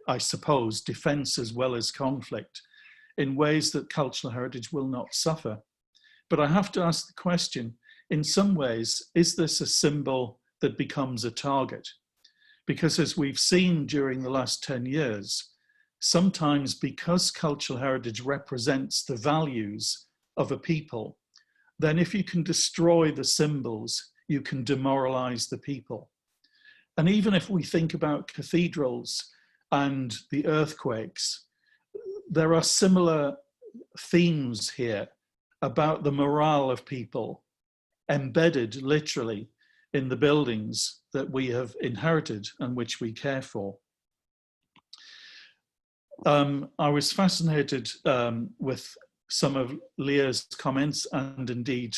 I suppose, defense as well as conflict in ways that cultural heritage will not suffer. But I have to ask the question, in some ways, is this a symbol that becomes a target? Because as we've seen during the last 10 years, sometimes because cultural heritage represents the values of a people, then if you can destroy the symbols, you can demoralize the people. And even if we think about cathedrals and the earthquakes, there are similar themes here about the morale of people embedded literally in the buildings that we have inherited and which we care for. I was fascinated with some of Leah's comments and indeed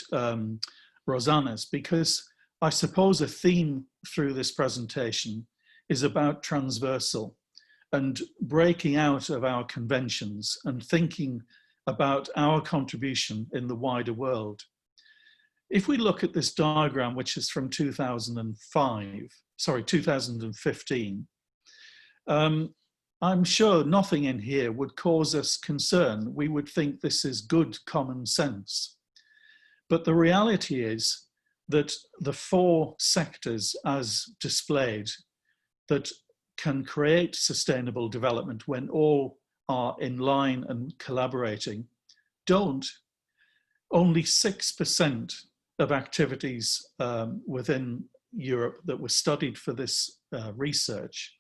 Rosanna's, because I suppose a theme through this presentation is about transversal and breaking out of our conventions and thinking about our contribution in the wider world. If we look at this diagram, which is from 2015, I'm sure nothing in here would cause us concern. We would think this is good common sense. But the reality is that the 4 sectors as displayed that can create sustainable development when all are in line and collaborating don't. Only 6% of activities within Europe that were studied for this research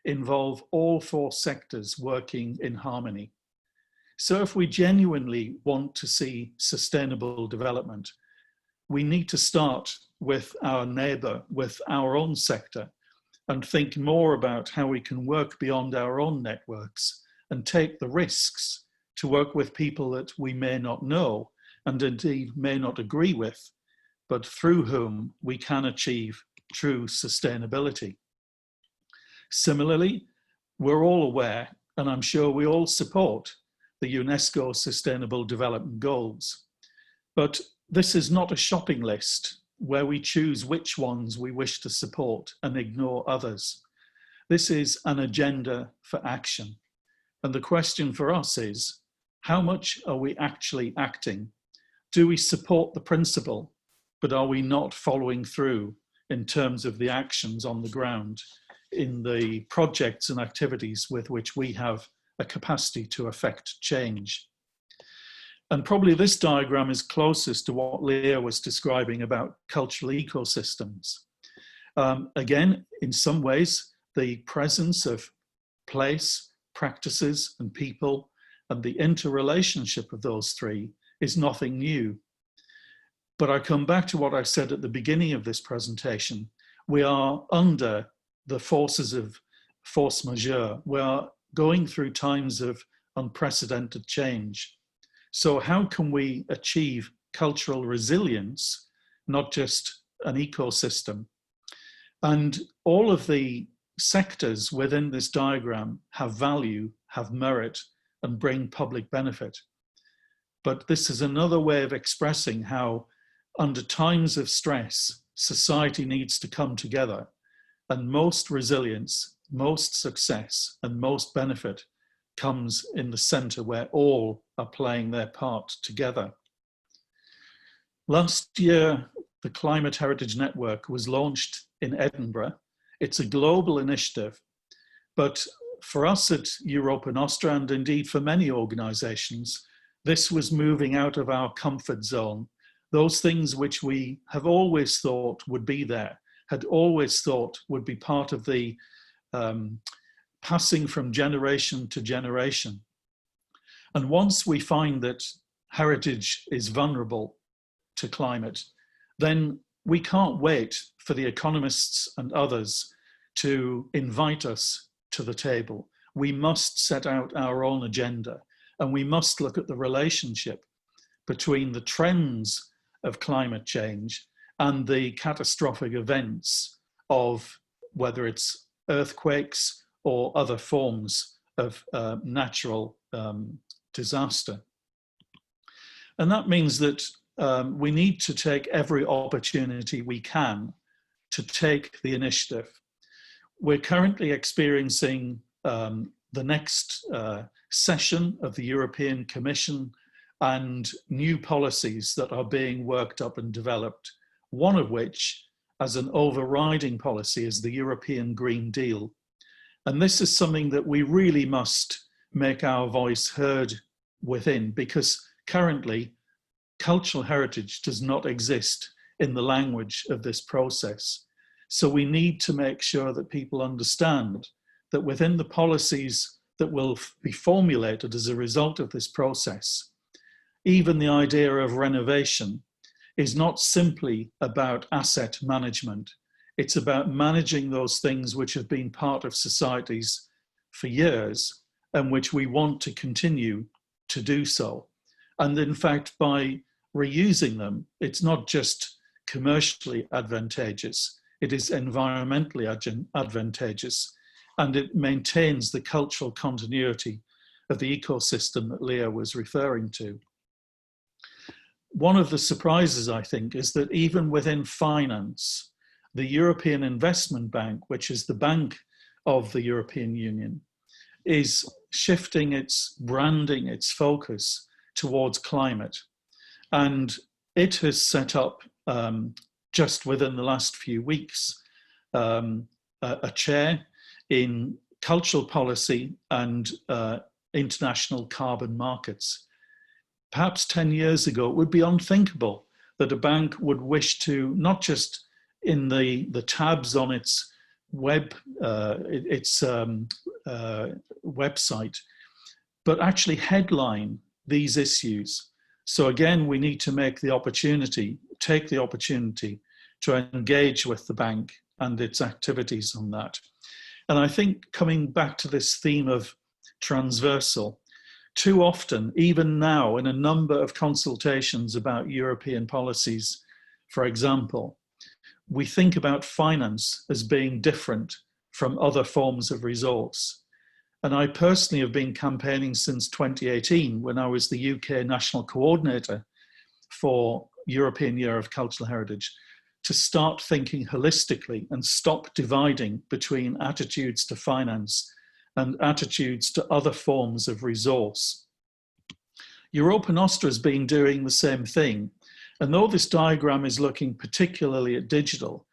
involve all 4 sectors working in harmony. So if we genuinely want to see sustainable development, we need to start with our neighbour, with our own sector, and think more about how we can work beyond our own networks and take the risks to work with people that we may not know and indeed may not agree with, but through whom we can achieve true sustainability. Similarly, we're all aware, and I'm sure we all support, the UNESCO Sustainable Development Goals. But this is not a shopping list where we choose which ones we wish to support and ignore others. This is an agenda for action. And the question for us is, how much are we actually acting? Do we support the principle, but are we not following through in terms of the actions on the ground in the projects and activities with which we have a capacity to affect change? And probably this diagram is closest to what Leah was describing about cultural ecosystems. Again, in some ways, the presence of place, practices, and people, and the interrelationship of those 3 is nothing new. But I come back to what I said at the beginning of this presentation. We are under the forces of force majeure. We are going through times of unprecedented change. So how can we achieve cultural resilience, not just an ecosystem? And all of the sectors within this diagram have value, have merit, and bring public benefit. But this is another way of expressing how, under times of stress, society needs to come together, and most resilience, most success, and most benefit comes in the center where all are playing their part together. Last year, the Climate Heritage Network was launched in Edinburgh. It's a global initiative, but for us at Europa Nostra, and indeed for many organizations, this was moving out of our comfort zone. Those things which we have always thought would be there, had always thought would be part of the passing from generation to generation. And once we find that heritage is vulnerable to climate, then we can't wait for the economists and others to invite us to the table. We must set out our own agenda, And we must look at the relationship between the trends of climate change and the catastrophic events of whether it's earthquakes or other forms of natural disaster. And that means that we need to take every opportunity we can to take the initiative. We're currently experiencing the next session of the European Commission and new policies that are being worked up and developed, one of which, as an overriding policy, is the European Green Deal. And this is something that we really must make our voice heard within, because currently cultural heritage does not exist in the language of this process. So we need to make sure that people understand that within the policies that will be formulated as a result of this process, even the idea of renovation is not simply about asset management. It's about managing those things which have been part of societies for years and which we want to continue to do so. And in fact, by reusing them, it's not just commercially advantageous, it is environmentally advantageous, and it maintains the cultural continuity of the ecosystem that Leah was referring to. One of the surprises, I think, is that even within finance, the European Investment Bank, which is the bank of the European Union, is shifting its branding, its focus towards climate. And it has set up, just within the last few weeks, a chair in cultural policy and international carbon markets. Perhaps 10 years ago, it would be unthinkable that a bank would wish to, not just in the tabs on its website, but actually headline these issues. So again, we need to take the opportunity to engage with the bank and its activities on that. And I think coming back to this theme of transversal, too often, even now, in a number of consultations about European policies, for example, we think about finance as being different from other forms of resource. And I personally have been campaigning since 2018, when I was the UK National Coordinator for European Year of Cultural Heritage, to start thinking holistically and stop dividing between attitudes to finance and attitudes to other forms of resource. Europa Nostra has been doing the same thing. And though this diagram is looking particularly at digital,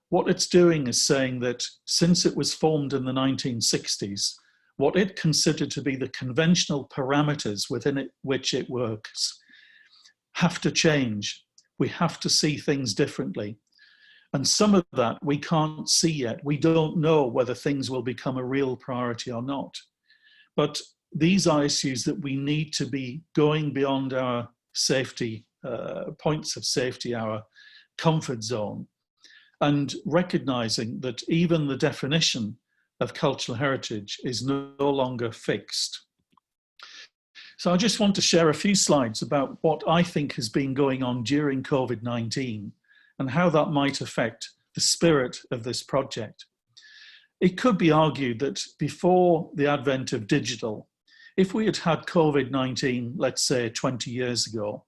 what it's doing is saying that since it was formed in the 1960s, what it considered to be the conventional parameters within which it works have to change. We have to see things differently. And some of that we can't see yet. We don't know whether things will become a real priority or not. But these are issues that we need to be going beyond our safety, points of safety, our comfort zone, and recognizing that even the definition of cultural heritage is no longer fixed. So I just want to share a few slides about what I think has been going on during COVID-19 and how that might affect the spirit of this project. It could be argued that before the advent of digital, if we had had COVID-19, let's say 20 years ago,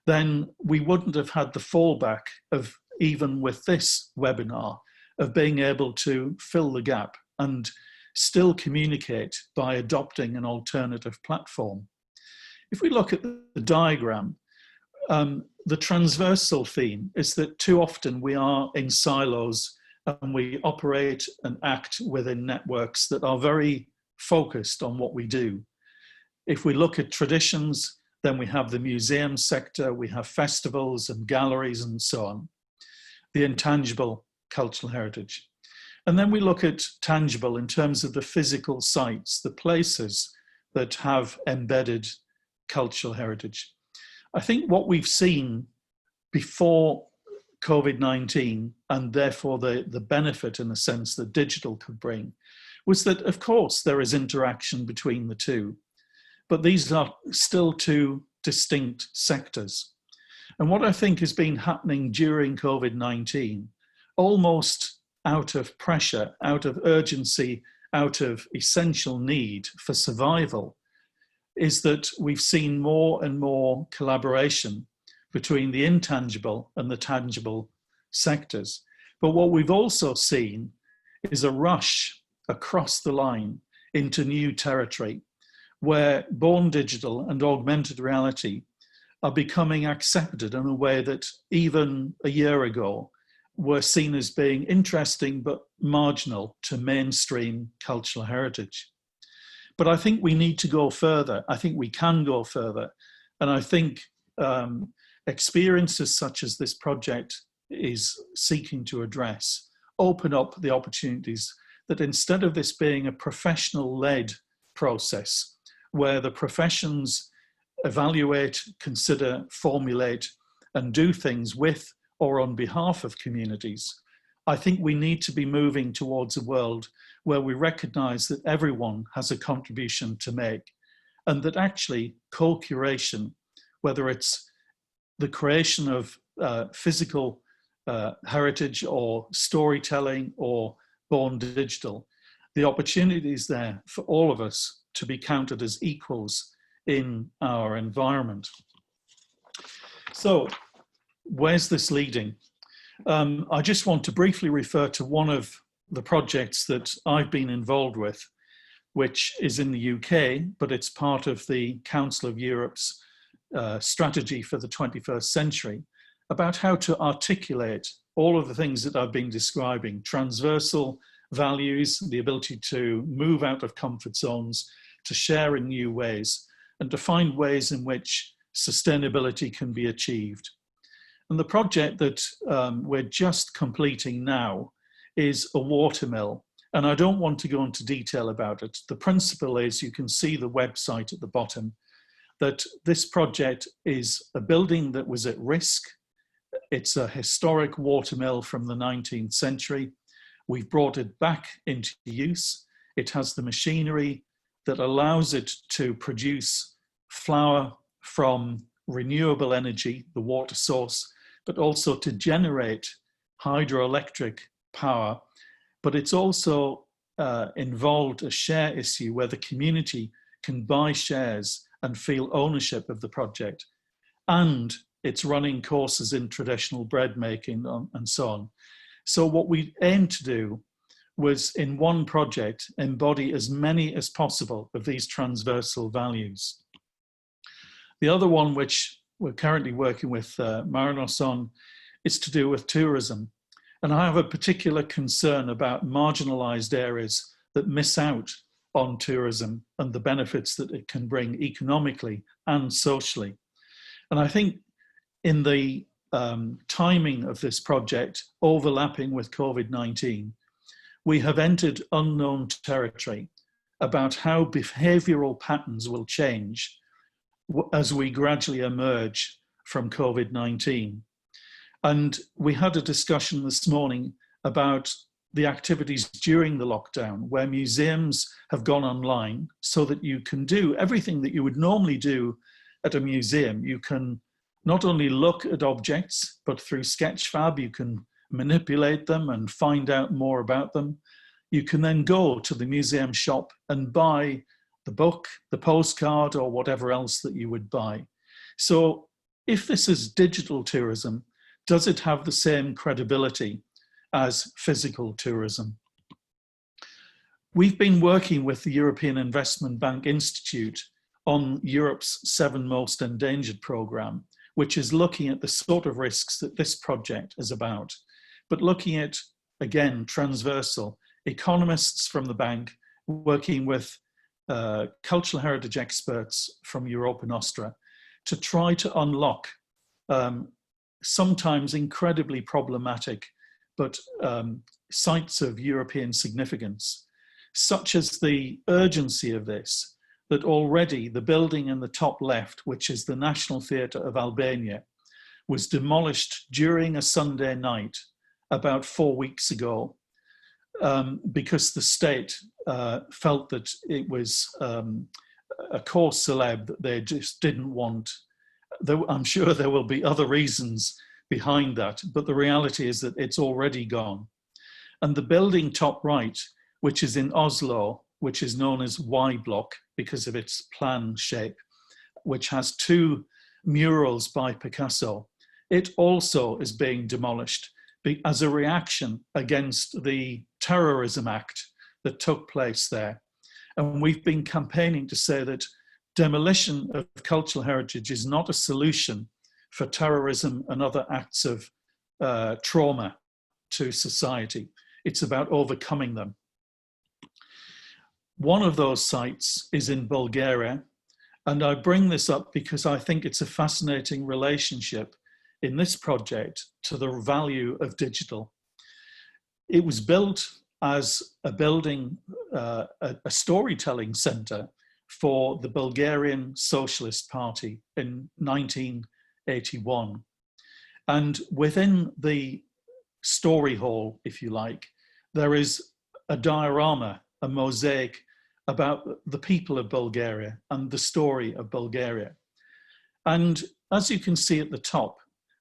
then we wouldn't have had the fallback of, even with this webinar, of being able to fill the gap and still communicate by adopting an alternative platform. If we look at the diagram, the transversal theme is that too often we are in silos and we operate and act within networks that are very focused on what we do. If we look at traditions, then we have the museum sector, we have festivals and galleries and so on, the intangible cultural heritage. And then we look at tangible in terms of the physical sites, the places that have embedded cultural heritage. I think what we've seen before COVID-19, and therefore the benefit in the sense that digital could bring, was that of course there is interaction between the two. but these are still two distinct sectors. And what I think has been happening during COVID-19, almost out of pressure, out of urgency, out of essential need for survival, is that we've seen more and more collaboration between the intangible and the tangible sectors. But what we've also seen is a rush across the line into new territory where born digital and augmented reality are becoming accepted in a way that even a year ago were seen as being interesting but marginal to mainstream cultural heritage. But I think we need to go further. I think we can go further. And I think experiences such as this project is seeking to address open up the opportunities that instead of this being a professional-led process where the professions evaluate, consider, formulate, and do things with or on behalf of communities, I think we need to be moving towards a world where we recognize that everyone has a contribution to make, and that actually co-curation, whether it's the creation of physical heritage or storytelling or born digital, the opportunity is there for all of us to be counted as equals in our environment. So, where's this leading? I just want to briefly refer to one of the projects that I've been involved with, which is in the UK, but it's part of the Council of Europe's strategy for the 21st century, about how to articulate all of the things that I've been describing: transversal values, the ability to move out of comfort zones, to share in new ways, and to find ways in which sustainability can be achieved. And the project that we're just completing now is a watermill. And I don't want to go into detail about it. The principle is, you can see the website at the bottom, that this project is a building that was at risk. It's a historic watermill from the 19th century. We've brought it back into use. It has the machinery that allows it to produce flour from renewable energy, the water source, but also to generate hydroelectric power. But it's also involved a share issue where the community can buy shares and feel ownership of the project. And it's running courses in traditional bread making and so on. So what we aimed to do was, in one project, embody as many as possible of these transversal values. The other one, which we're currently working with Marinos on, is to do with tourism. And I have a particular concern about marginalized areas that miss out on tourism and the benefits that it can bring economically and socially. And I think in the timing of this project, overlapping with COVID-19, we have entered unknown territory about how behavioral patterns will change as we gradually emerge from COVID-19. And we had a discussion this morning about the activities during the lockdown, where museums have gone online so that you can do everything that you would normally do at a museum. You can not only look at objects, but through Sketchfab, you can manipulate them and find out more about them. You can then go to the museum shop and buy the book, the postcard, or whatever else that you would buy. So if this is digital tourism, does it have the same credibility as physical tourism? We've been working with the European Investment Bank Institute on Europe's 7 Most Endangered programme, which is looking at the sort of risks that this project is about, but looking at, again, transversal. Economists from the bank working with cultural heritage experts from Europa Nostra to try to unlock sometimes incredibly problematic, but sites of European significance, such as the urgency of this, that already the building in the top left, which is the National Theatre of Albania, was demolished during a Sunday night about 4 weeks ago, because the state felt that it was a cause célèbre that they just didn't want. I'm sure there will be other reasons behind that, but the reality is that it's already gone. And the building top right, which is in Oslo, which is known as Y Block because of its plan shape, which has 2 murals by Picasso, it also is being demolished as a reaction against the terrorism act that took place there. And we've been campaigning to say that demolition of cultural heritage is not a solution for terrorism and other acts of trauma to society. It's about overcoming them. One of those sites is in Bulgaria, and I bring this up because I think it's a fascinating relationship in this project to the value of digital. It was built as a building, a storytelling center for the Bulgarian Socialist Party in 1981. And within the story hall, if you like, there is a diorama, a mosaic about the people of Bulgaria and the story of Bulgaria. And as you can see at the top,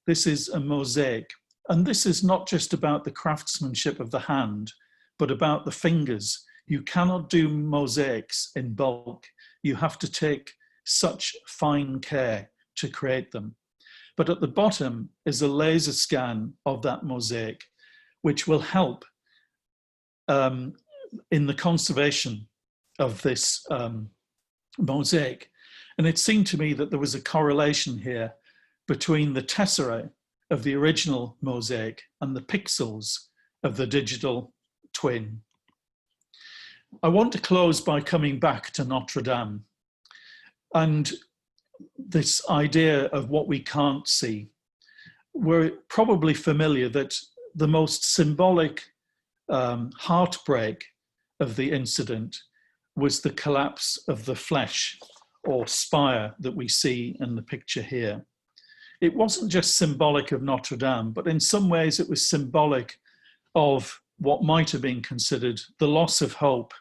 this is a mosaic. And this is not just about the craftsmanship of the hand, but about the fingers. You cannot do mosaics in bulk. You have to take such fine care to create them. But at the bottom is a laser scan of that mosaic, which will help in the conservation of this mosaic. And it seemed to me that there was a correlation here between the tesserae of the original mosaic and the pixels of the digital twin. I want to close by coming back to Notre Dame and this idea of what we can't see. We're probably familiar that the most symbolic heartbreak of the incident was the collapse of the flesh or spire that we see in the picture here. It wasn't just symbolic of Notre Dame, but in some ways it was symbolic of what might have been considered the loss of hope,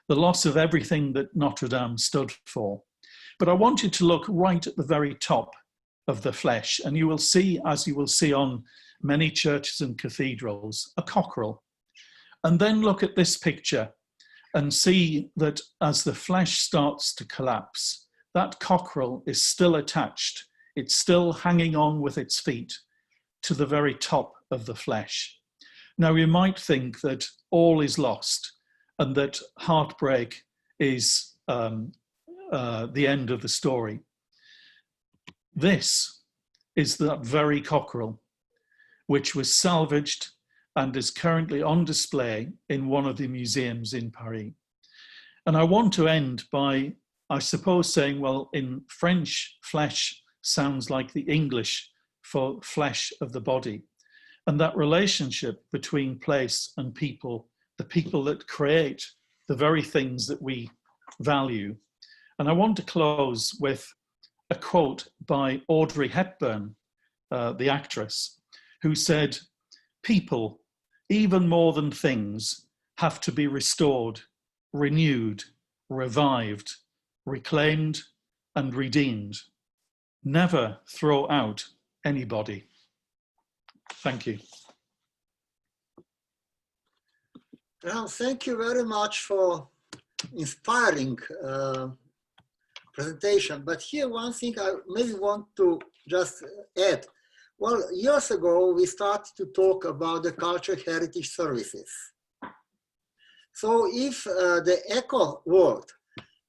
the loss of everything that Notre Dame stood for. But I want you to look right at the very top of the flesh, and you will see, as you will see on many churches and cathedrals, a cockerel. And then look at this picture and see that as the flesh starts to collapse, that cockerel is still attached. It's still hanging on with its feet to the very top of the flesh. Now, you might think that all is lost and that heartbreak is the end of the story. This is that very cockerel, which was salvaged and is currently on display in one of the museums in Paris. And I want to end by, I suppose, saying, well, in French, flesh sounds like the English for flesh of the body. And that relationship between place and people, the people that create the very things that we value. And I want to close with a quote by Audrey Hepburn, the actress, who said, "People, even more than things, have to be restored, renewed, revived, reclaimed, and redeemed. Never throw out anybody." Thank you. Well, thank you very much for inspiring presentation. But here one thing I maybe want to just add. Well, years ago, we started to talk about the cultural heritage services. So if the eco world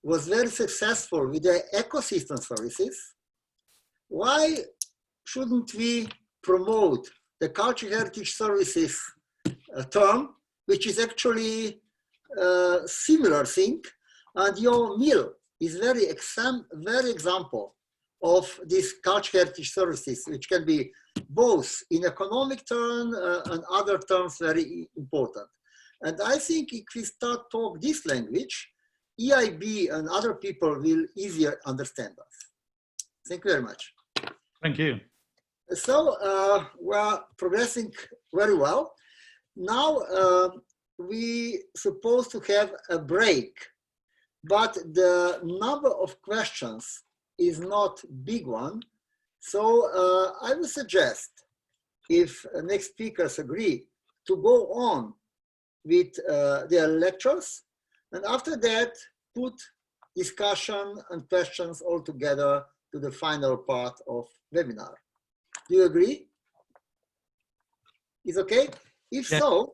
was very successful with the ecosystem services, why shouldn't we promote the cultural heritage services term, which is actually a similar thing, and your meal is very example of these cultural heritage services, which can be both in economic terms and other terms very important. And I think if we start talk this language, EIB and other people will easier understand us. Thank you very much. Thank you. So we're progressing very well. Now we supposed to have a break but the number of questions is not big one. So I would suggest, if next speakers agree, to go on with their lectures, and after that put discussion and questions all together to the final part of webinar. Do you agree? Is okay? If so,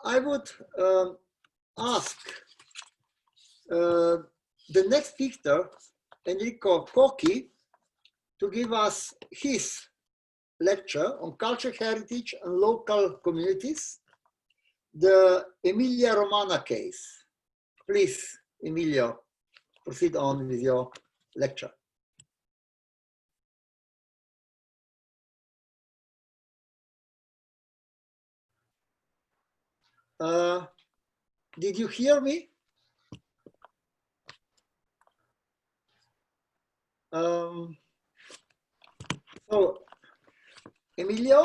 I would ask the next speaker, Enrico Cocchi, to give us his lecture on cultural heritage and local communities, the Emilia-Romagna case. Please, Emilio, proceed on with your lecture. Did you hear me? So, Emilio?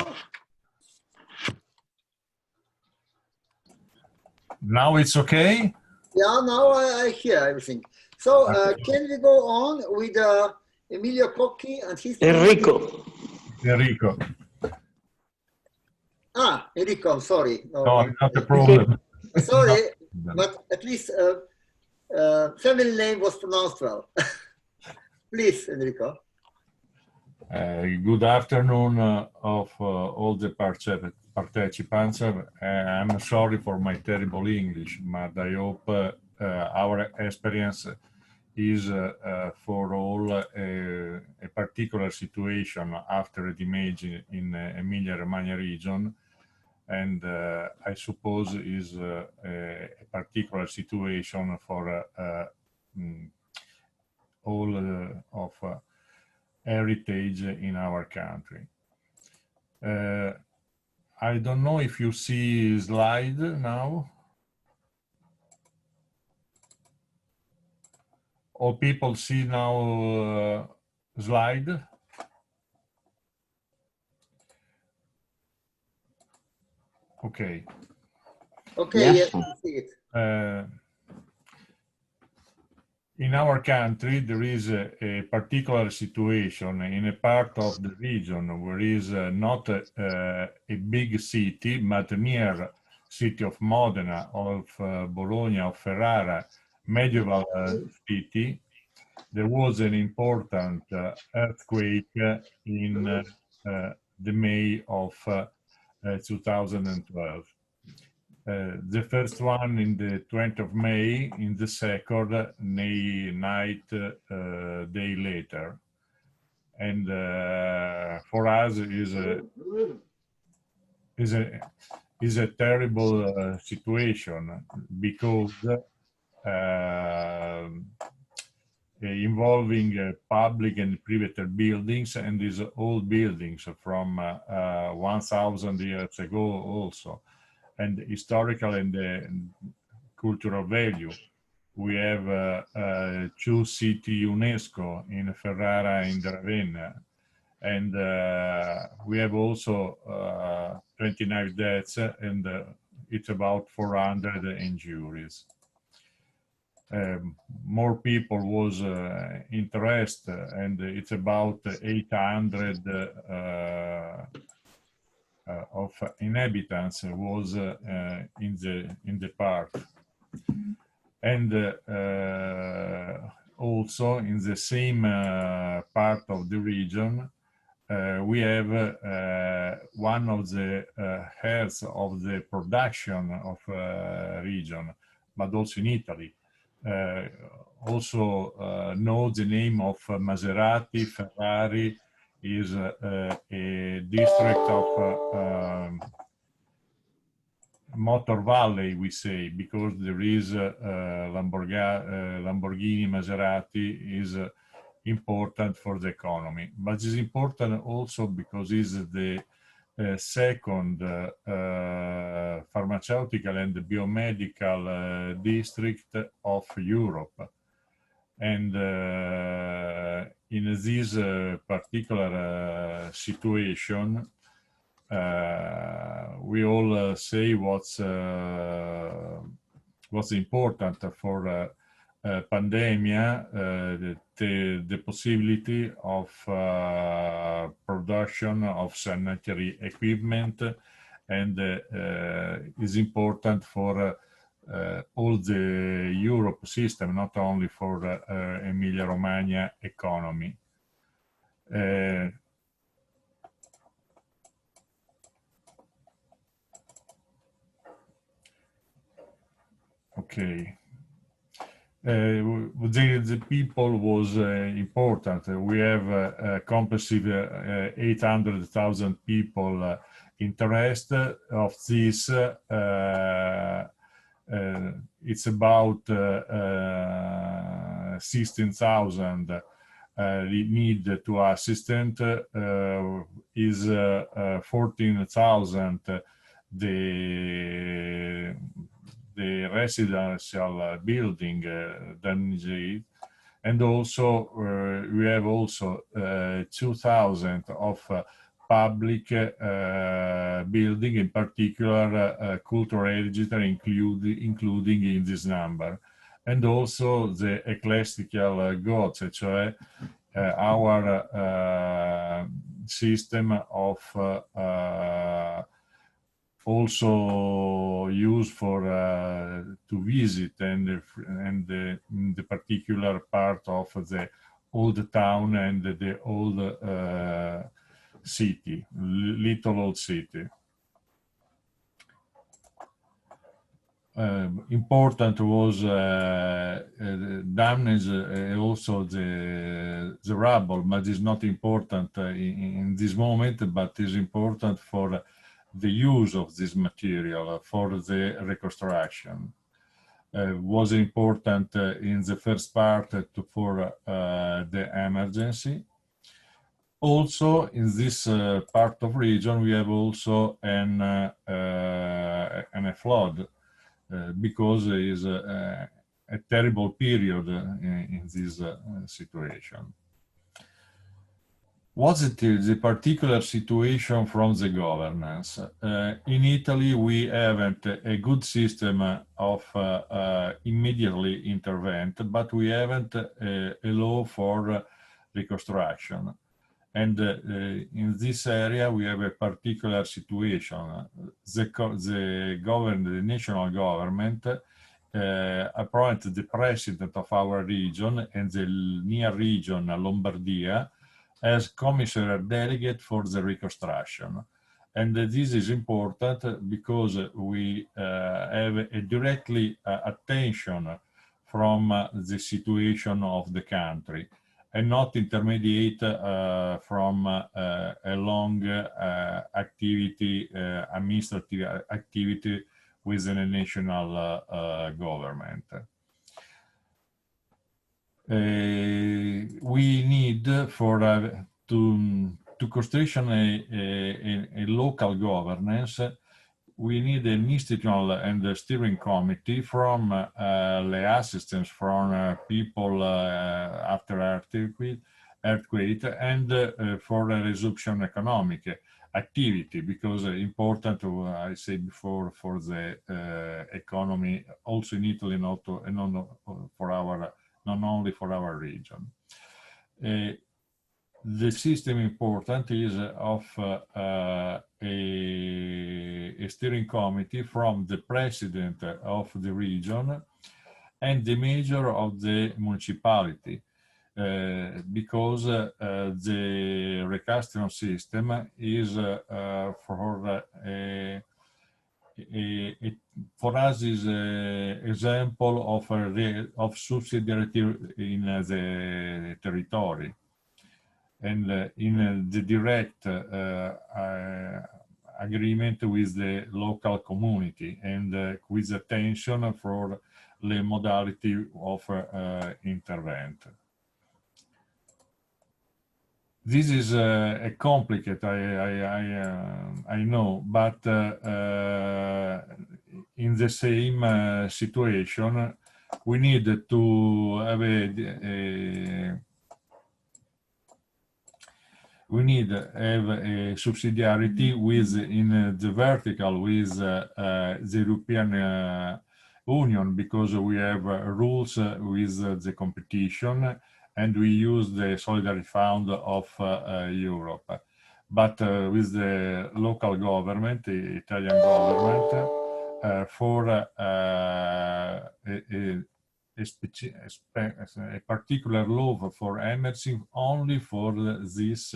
Now it's okay? Yeah, now I hear everything. So, can we go on with Emilio Cocchi and his... Enrico. Enrico. Ah, Enrico, I'm sorry. No, not a problem. Sorry, but at least family name was pronounced well. Please, Enrico. Good afternoon of all the participants. I'm sorry for my terrible English, but I hope our experience is for all a particular situation after the image in Emilia-Romagna region, and I suppose is a particular situation for all of heritage in our country. I don't know if you see slide now. All people see now slide. Okay. Okay, yes, I see it. In our country, there is a particular situation in a part of the region where is not a big city, but near city of Modena, of Bologna, of Ferrara, medieval city. There was an important earthquake in the May of 2012. The first one in the 20th of May, in the second night day later. And for us is a terrible situation because involving public and private buildings, and these old buildings from 1,000 years ago also. And historical and cultural value. We have 2 cities UNESCO in Ferrara and Ravenna, and we have also 29 deaths, and it's about 400 injuries. More people was interested, and it's about 800 of inhabitants was in the park, and also in the same part of the region we have one of the heads of the production of region, but also in Italy. Also know the name of Maserati. Ferrari is a district of Motor Valley, we say, because there is Lamborghini, Maserati is important for the economy, but it's important also because it's the second pharmaceutical and biomedical district of Europe. And in this particular situation, we all say what's was important for pandemia, the possibility of production of sanitary equipment, and is important for all the Europe system, not only for Emilia-Romagna economy. Okay. The people was important. We have a comprehensive 800,000 people interested. Of this, it's about 16,000 need to assistant, is 14,000 the residential building damaged, and also we have also 2,000 of public building, in particular cultural register including in this number, and also the ecclesiastical goods, cioè our system of also used for to visit, and the particular part of the old town and the old city, little old city. Important was damage, also the rubble, but is not important in this moment, but is important for the use of this material for the reconstruction. Was important in the first part for the emergency. Also, in this part of region, we have also a flood, because it is a terrible period in this situation. What's the particular situation from the governance? In Italy, we haven't a good system of immediately intervent, but we haven't a law for reconstruction. And in this area, we have a particular situation. The national government appointed the president of our region and the near region, Lombardia, as commissioner delegate for the reconstruction. And this is important because we have a directly attention from the situation of the country, and not intermediate from a long activity, administrative activity within a national government. We need for to construction a local governance. We need an institutional and a steering committee from the assistance from people after earthquake, and for a resumption economic activity, because important, I said before, for the economy, also in Italy, not for our. Not only for our region. The system important is of a steering committee from the president of the region and the mayor of the municipality, because the reconstruction system is for us is an example of subsidiarity in the territory, and in the direct agreement with the local community, and with attention for the modality of intervent. This is a complicated, I know, but in the same situation, we need to have a subsidiarity with in the vertical with the European union because we have rules with the competition, and we use the Solidarity Fund of Europe. But with the local government, the Italian government, for a particular law for emerging only for this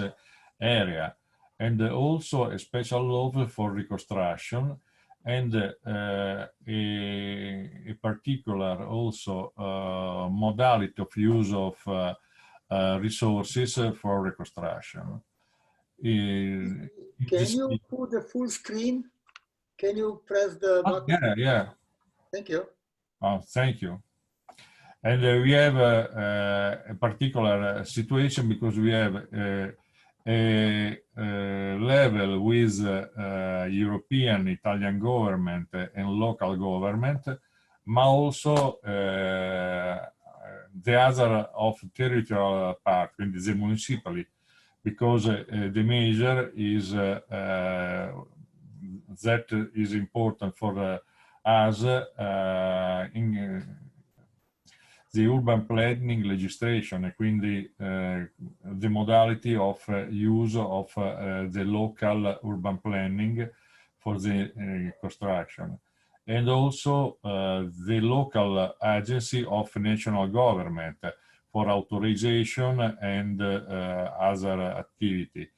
area, and also a special law for reconstruction, and a particular also modality of use of resources for reconstruction. Can you put the full screen? Can you press the button? Yeah. Thank you. Oh, thank you. And we have a particular situation because we have a level with European, Italian government and local government, but also the other of territorial part, in the municipality, because the measure is that is important for us in the urban planning legislation, e quindi the modality of use of the local urban planning for the construction, and also the local agency of national government for authorization and other activity,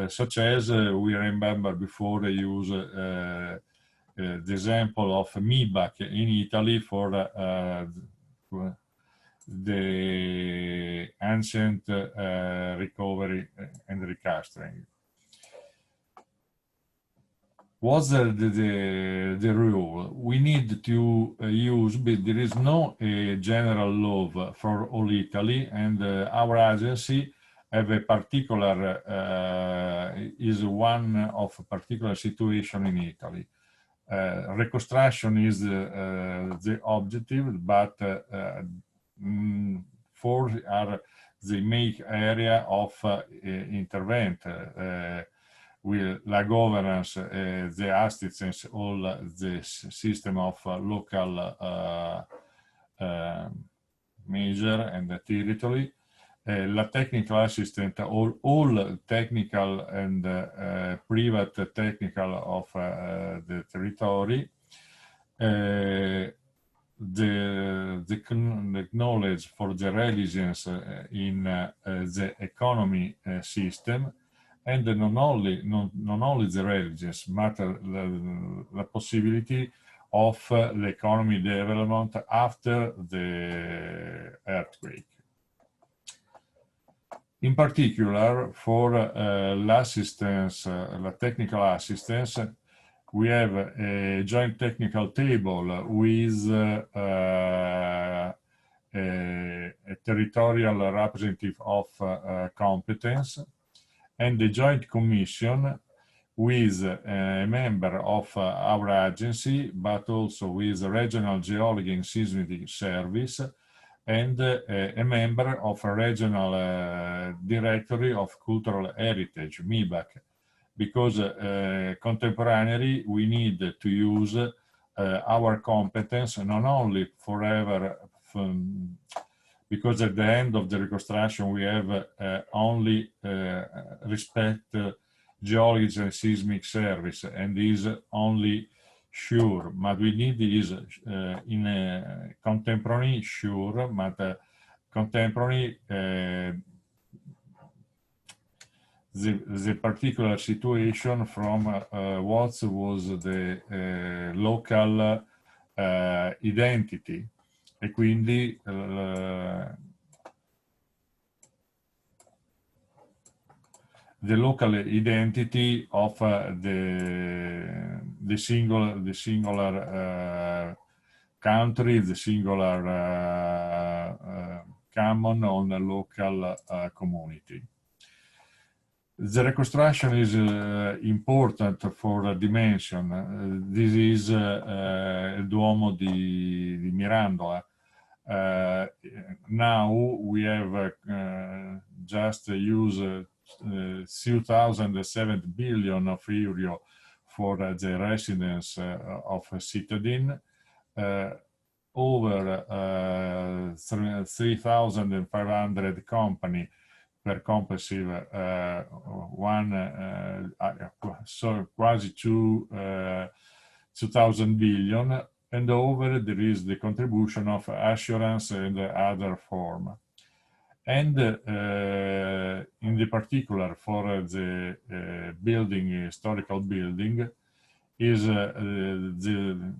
such as we remember before they use the example of MiBACT in Italy for the ancient recovery and recastering. What's the rule? We need to use, but there is no general law for all Italy, and our agency have a particular, is one of a particular situation in Italy. Reconstruction is the objective, but four are the main area of intervent. With la governance, the assistance, all the system of local measure and the territory. La technical assistant, all technical and private technical of the territory. The knowledge for the religions in the economy system, and not only the religions, but the possibility of the economy development after the earthquake. In particular, for l'assistance, la technical assistance, we have a joint technical table with a territorial representative of competence, and the joint commission with a member of our agency, but also with the regional geology and seismic service, and a member of a regional directory of cultural heritage, MiBACT, because contemporaneously we need to use our competence not only forever, because at the end of the reconstruction we have only respect geology and seismic service, and is only sure, but we need is in a contemporary sure, but contemporary the particular situation from what was the local identity, e quindi the local identity of the singular country, the singular common on the local community. The reconstruction is important for a dimension. This is il Duomo di Mirandola. Now we have just used 2,007 billion of euro for the residence of a citadin, over 3,500 company per comprehensive so quasi 2,000 billion, and over there is the contribution of assurance and other form. And in the particular for the building, historical building, is the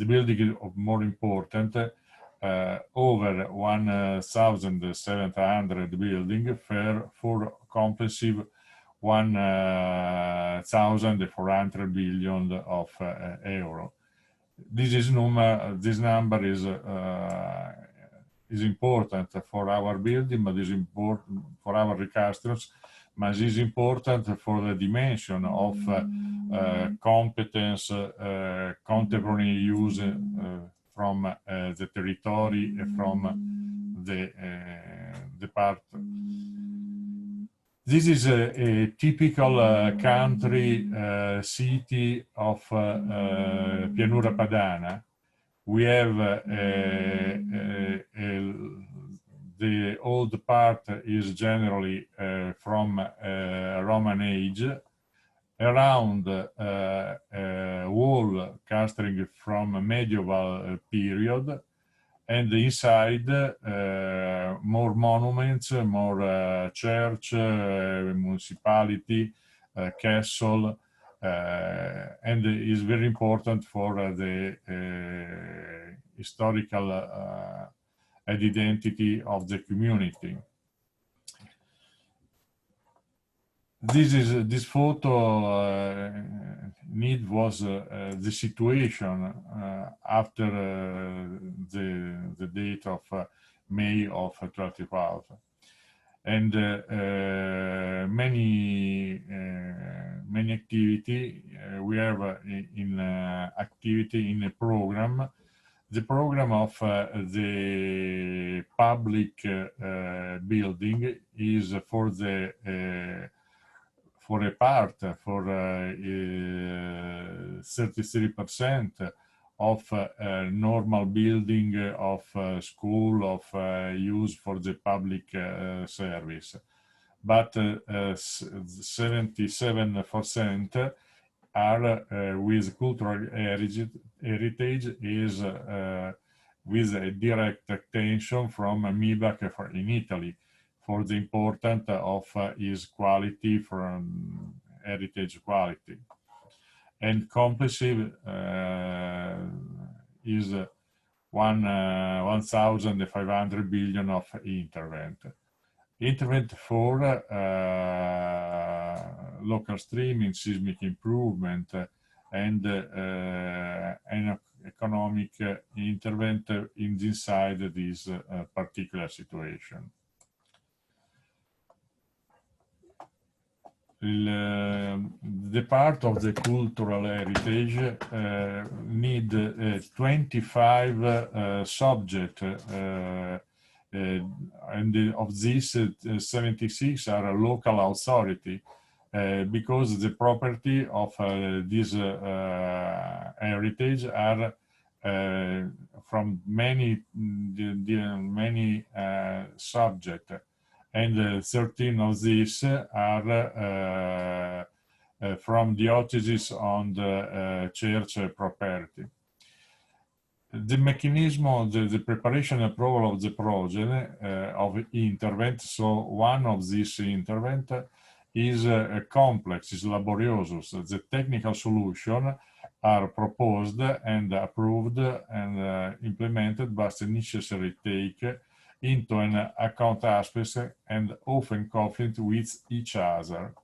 building of more important, over 1,700 building for comprehensive 1,400 billion of euro. This number is important for our building, but is important for our customers, but is important for the dimension of competence, contemporary use from the territory, from the part. This is a typical country city of Pianura Padana. We have the old part is generally from Roman age, around wall clustering from medieval period, and inside more monuments, more church, municipality, castle, and is very important for the historical identity of the community. This photo was the situation after the date of May of 2012, and many activity we have in activity in a program. The program of the public building is for the for a part, for 33% of normal building of school of use for the public service, but 77% are with cultural heritage, is with a direct attention from MiBACT in Italy, for the importance of his quality from heritage quality. And comprehensive is 1,500 billion of intervent. Intervent for local streaming, seismic improvement, and economic intervent inside this particular situation. The part of the cultural heritage need 25 subjects, and of these 76 are a local authority, because the property of this heritage are from many subjects. And 13 of these are from diocese on the church property. The mechanism of the preparation and approval of the project of intervent, so one of these intervent is complex, is laborious. The technical solution are proposed and approved and implemented, but necessary take into an account aspects and often conflict with each other.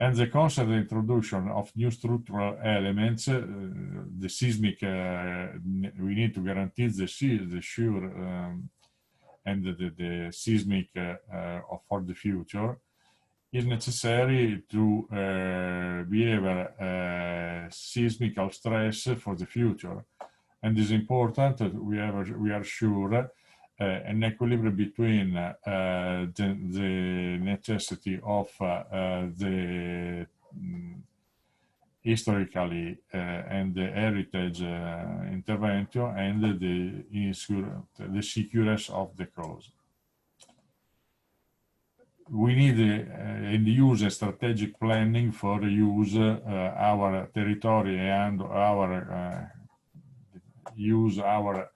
And the constant introduction of new structural elements, the seismic, we need to guarantee the sure and the seismic for the future, is necessary to be able seismic stress for the future. And is important that we are sure an equilibrium between the necessity of the historically and the heritage intervention and the security of the cause. We need and use a strategic planning for use our territory and our use our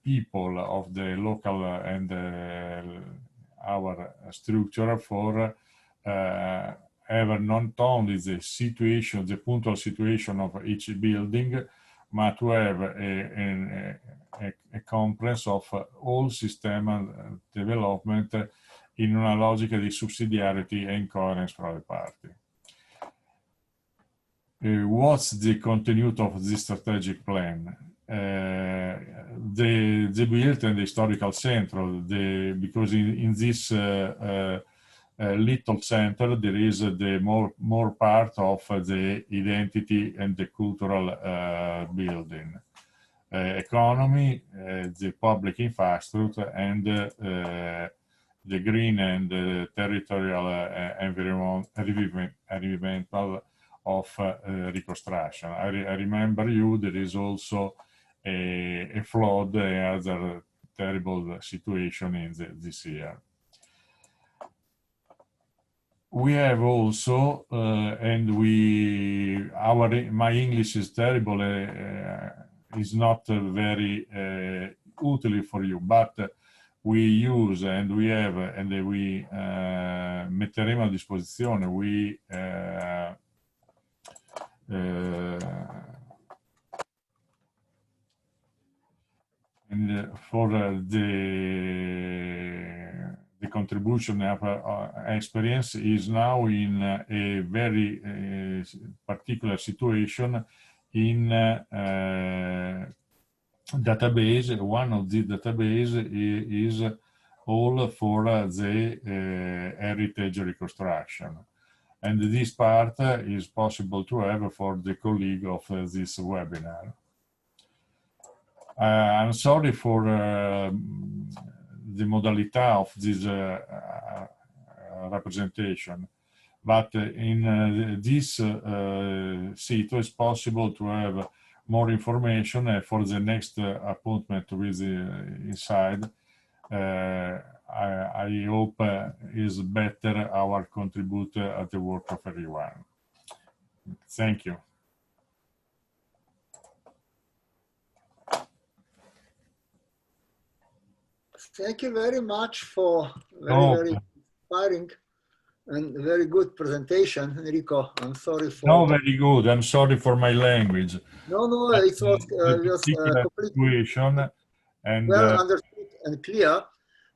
people of the local and our structure for ever not only the situation, the punctual situation of each building, but to have a conference of all system development in una logica di subsidiarity and coherence fra le parti. What's the content of this strategic plan? The build and the historical center, because in this little center there is the more part of the identity and the cultural building, economy, the public infrastructure, and the green and territorial environmental of reconstruction. I remember you, there is also a flood and other terrible situation in this year. We have also, my English is terrible, is not very utile for you, but we use and we have, and we metteremo a disposizione, and for the contribution of experience is now in a very particular situation in database. One of the database is all for the heritage reconstruction. And this part is possible to have for the colleague of this webinar. I'm sorry for the modality of this representation, but in this site it's possible to have more information for the next appointment with inside. I hope is better our contribute at the work of everyone. Thank you. Thank you very much for very inspiring and very good presentation, Enrico. I'm sorry for... No, very good. I'm sorry for my language. No, it was completely situation and, well understood and clear.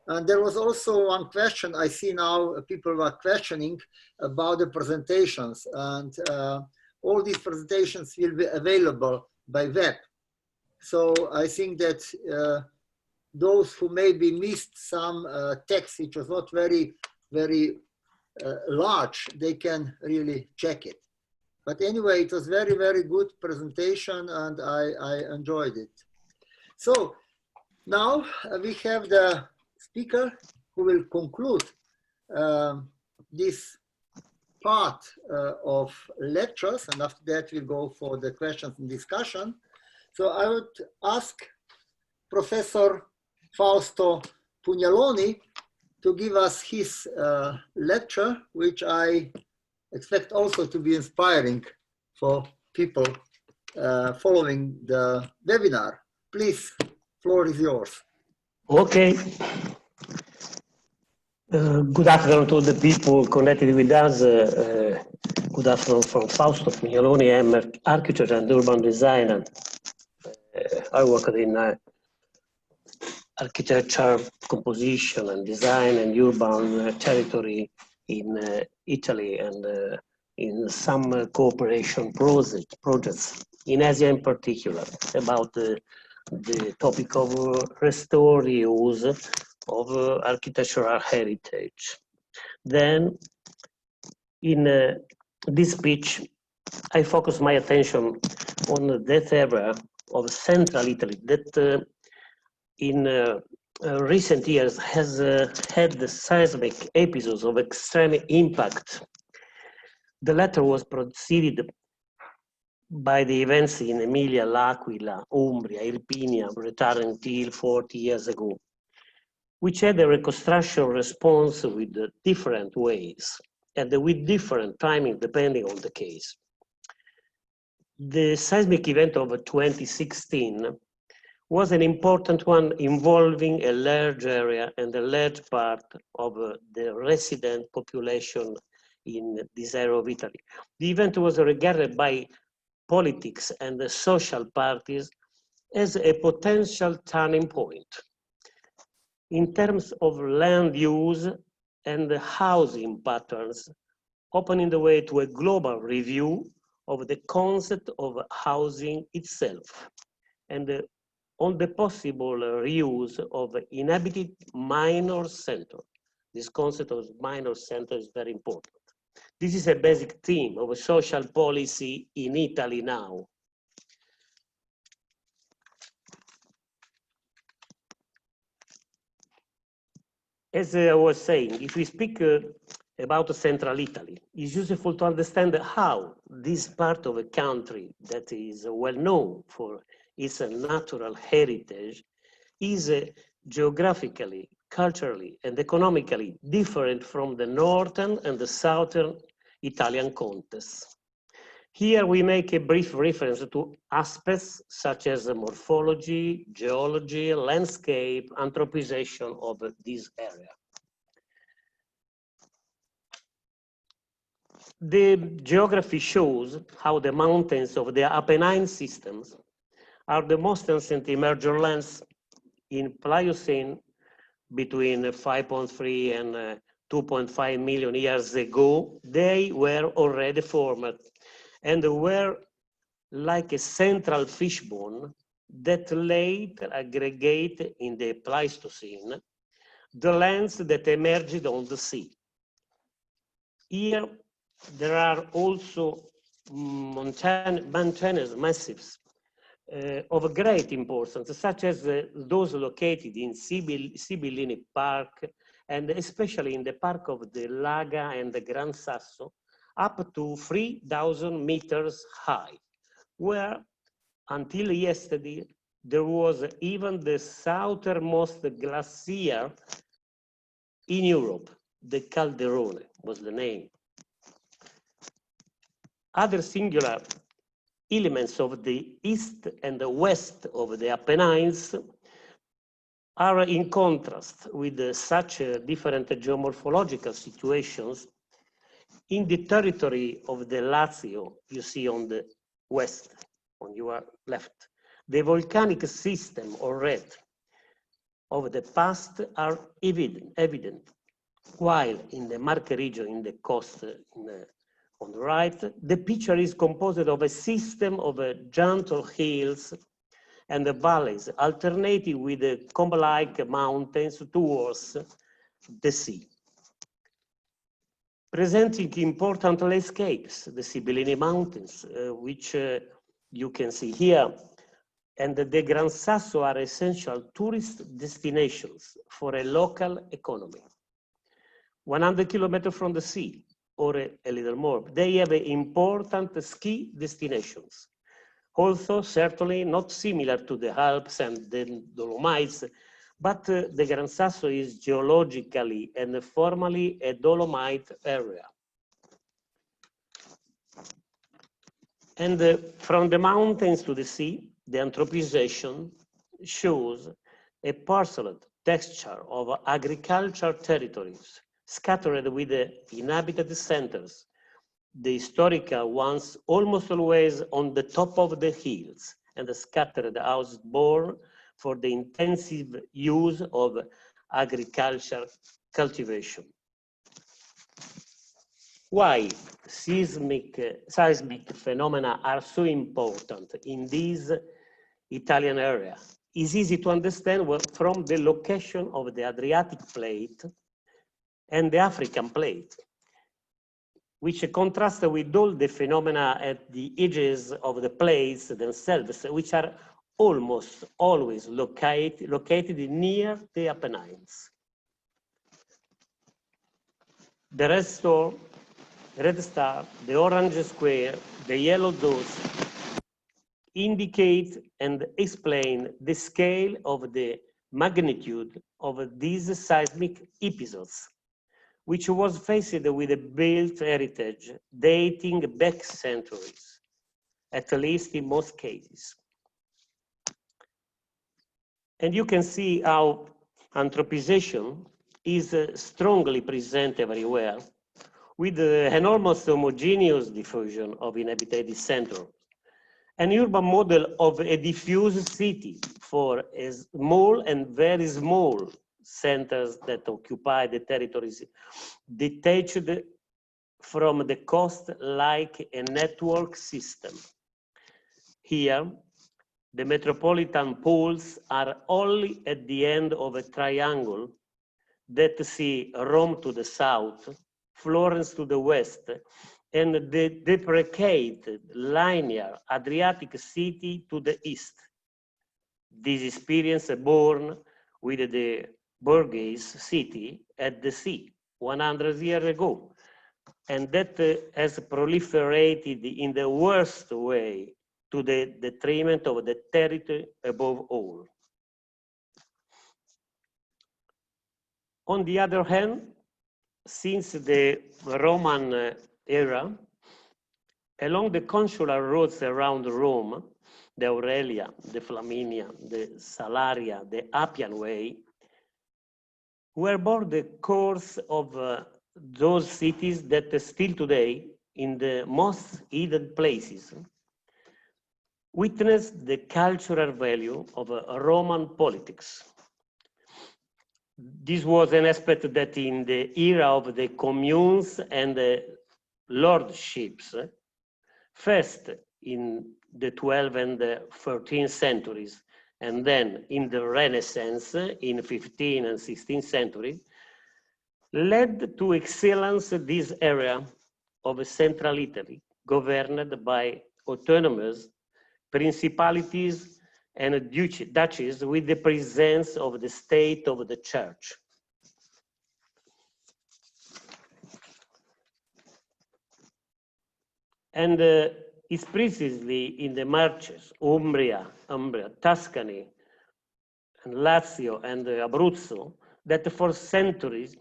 And there was also one question I see now, people were questioning about the presentations, and all these presentations will be available by web. So I think that those who maybe missed some text, which was not very large, they can really check it. But anyway, it was very good presentation, and I enjoyed it. So now we have the speaker who will conclude this part of lectures, and after that we'll go for the questions and discussion. So I would ask Professor Fausto Pugnaloni to give us his lecture, which I expect also to be inspiring for people following the webinar. Please, floor is yours. Okay. Good afternoon to all the people connected with us. Good afternoon from Fausto Pugnaloni. I'm an architect and urban designer. I work in architecture, composition and design and urban territory in Italy, and in some cooperation projects in Asia in particular, about the topic of restore use of architectural heritage. Then in this speech, I focus my attention on that area of central Italy that in recent years has had the seismic episodes of extreme impact. The latter was preceded by the events in Emilia, L'Aquila, Umbria, Irpinia, Bretagne until 40 years ago, which had a reconstruction response with different ways and with different timing depending on the case. The seismic event of 2016 was an important one involving a large area and a large part of the resident population in this area of Italy. The event was regarded by politics and the social parties as a potential turning point in terms of land use and housing patterns, opening the way to a global review of the concept of housing itself and on the possible reuse of inhabited minor center. This concept of minor center is very important. This is a basic theme of social policy in Italy now. As I was saying, if we speak about Central Italy, it's useful to understand how this part of a country that is well known for its natural heritage is geographically, culturally, and economically different from the northern and the southern Italian context. Here we make a brief reference to aspects such as morphology, geology, landscape, anthropization of this area. The geography shows how the mountains of the Apennine systems are the most ancient emergent lands in Pliocene between 5.3 and 2.5 million years ago. They were already formed and were like a central fishbone that later aggregate in the Pleistocene, the lands that emerged on the sea. Here, there are also mountainous massives of great importance, such as those located in Sibillini Park, and especially in the park of the Laga and the Gran Sasso, up to 3,000 meters high, where until yesterday, there was even the southernmost glacier in Europe. The Calderone was the name. Other singular elements of the east and the west of the Apennines are in contrast with such different geomorphological situations. In the territory of the Lazio, you see on the west, on your left, the volcanic system or red of the past are evident, while in the Marche region, in the coast on the right, the picture is composed of a system of gentle hills and the valleys, alternating with the comb-like mountains towards the sea, presenting important landscapes, the Sibillini Mountains, which you can see here, and the Gran Sasso are essential tourist destinations for a local economy. 100 kilometers from the sea, or a little more, they have important ski destinations. Also, certainly not similar to the Alps and the Dolomites, but the Gran Sasso is geologically and formally a Dolomite area. And from the mountains to the sea, the anthropization shows a parcelled texture of agricultural territories scattered with the inhabited centers, the historical ones almost always on the top of the hills, and the scattered houses born for the intensive use of agricultural cultivation. Why seismic phenomena are so important in this Italian area is easy to understand from the location of the Adriatic plate and the African plate, which contrast with all the phenomena at the edges of the plates themselves, which are almost always located near the Apennines. The red star, the orange square, the yellow dot indicate and explain the scale of the magnitude of these seismic episodes, which was faced with a built heritage dating back centuries, at least in most cases. And you can see how anthropization is strongly present everywhere, with an almost homogeneous diffusion of inhabited centers. An urban model of a diffuse city for a small and very small centers that occupy the territories detached from the coast like a network system. Here, the metropolitan poles are only at the end of a triangle that see Rome to the south, Florence to the west, and the deprecated linear Adriatic city to the east. This experience born with the Borghese city at the sea 100 years ago, and that has proliferated in the worst way to the detriment of the territory above all. On the other hand, since the Roman era, along the consular roads around Rome, the Aurelia, the Flaminia, the Salaria, the Appian Way, were born the course of those cities that still today, in the most hidden places, witness the cultural value of Roman politics. This was an aspect that in the era of the communes and the lordships, first in the 12th and the 13th centuries, and then in the Renaissance in 15th and 16th century, led to excellence this area of central Italy, governed by autonomous principalities and duchies with the presence of the state of the church. And it's precisely in the Marches, Umbria, Tuscany, and Lazio and Abruzzo that for centuries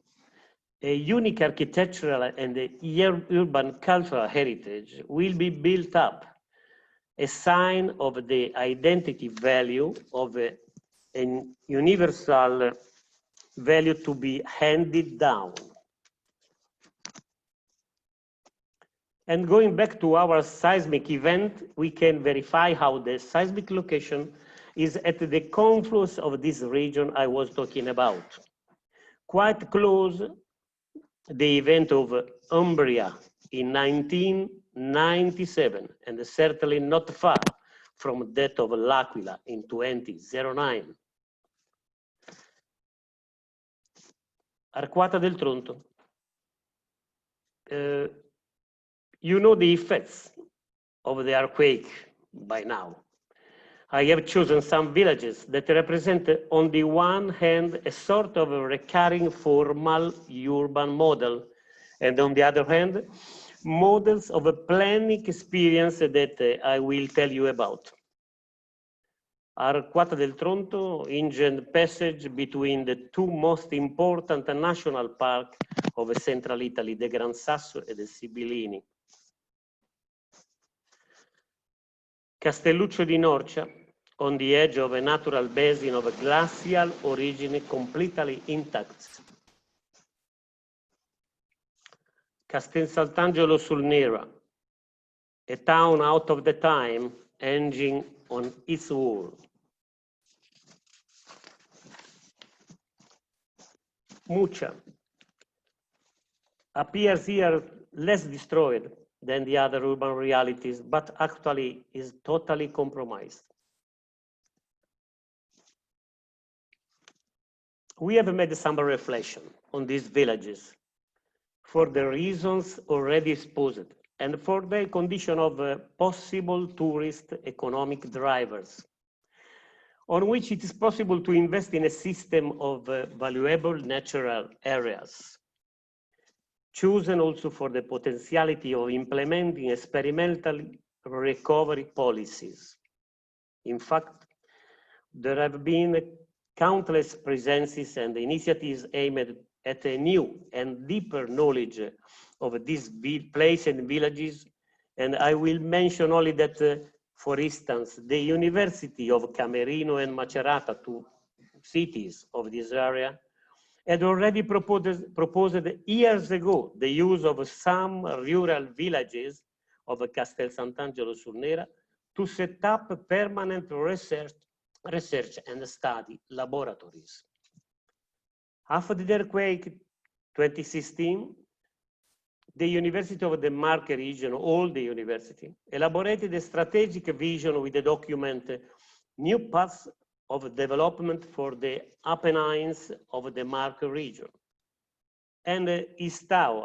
a unique architectural and urban cultural heritage will be built up, a sign of the identity value of a universal value to be handed down. And going back to our seismic event, we can verify how the seismic location is at the confluence of this region I was talking about. Quite close, the event of Umbria in 1997, and certainly not far from that of L'Aquila in 2009. Arquata del Tronto. You know the effects of the earthquake by now. I have chosen some villages that represent, on the one hand, a sort of a recurring formal urban model, and on the other hand, models of a planning experience that I will tell you about. Arquata del Tronto, ancient passage between the two most important national parks of central Italy, the Gran Sasso and the Sibillini. Castelluccio di Norcia, on the edge of a natural basin of a glacial origin completely intact. Castel Sant'Angelo sul Nera, a town out of the time, hanging on its wall. Muccia appears here less destroyed than the other urban realities, but actually is totally compromised. We have made some reflection on these villages for the reasons already exposed and for the condition of possible tourist economic drivers, on which it is possible to invest in a system of valuable natural areas, chosen also for the potentiality of implementing experimental recovery policies. In fact, there have been countless presences and initiatives aimed at a new and deeper knowledge of these places and villages. And I will mention only that, for instance, the University of Camerino and Macerata, two cities of this area, had already proposed years ago the use of some rural villages of Castel Sant'Angelo sul Nera to set up permanent research and study laboratories. After the earthquake 2016, the University of the Marche region, all the university, elaborated a strategic vision with the document New Paths of Development for the Apennines of the Marche region. And ISTAO,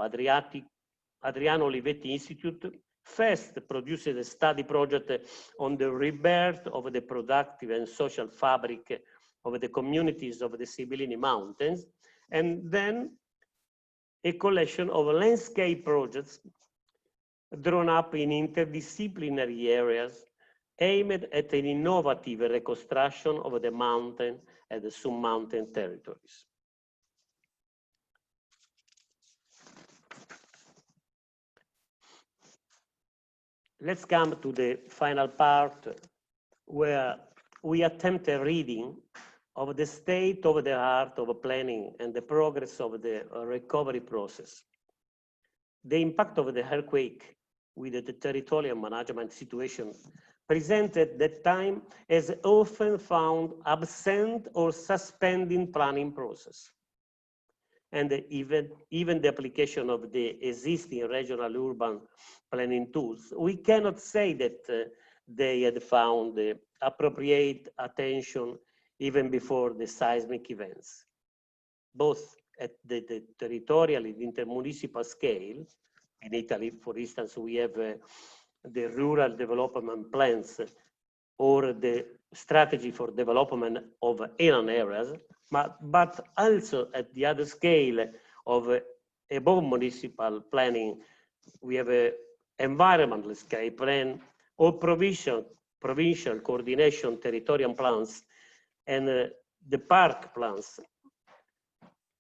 Adriano Olivetti Institute, first produced a study project on the rebirth of the productive and social fabric of the communities of the Sibillini Mountains, and then a collection of landscape projects drawn up in interdisciplinary areas aimed at an innovative reconstruction of the mountain and the sub-mountain territories. Let's come to the final part where we attempt a reading of the state of the art of planning and the progress of the recovery process. The impact of the earthquake with the territorial management situation presented at that time is often found absent or suspending planning process. And even the application of the existing regional urban planning tools, we cannot say that they had found appropriate attention even before the seismic events. Both at the territorial and intermunicipal scale, in Italy, for instance, we have the rural development plans or the strategy for development of inland areas, but also at the other scale of above municipal planning, we have an environmental scale plan or provincial coordination territorial plans and the park plans.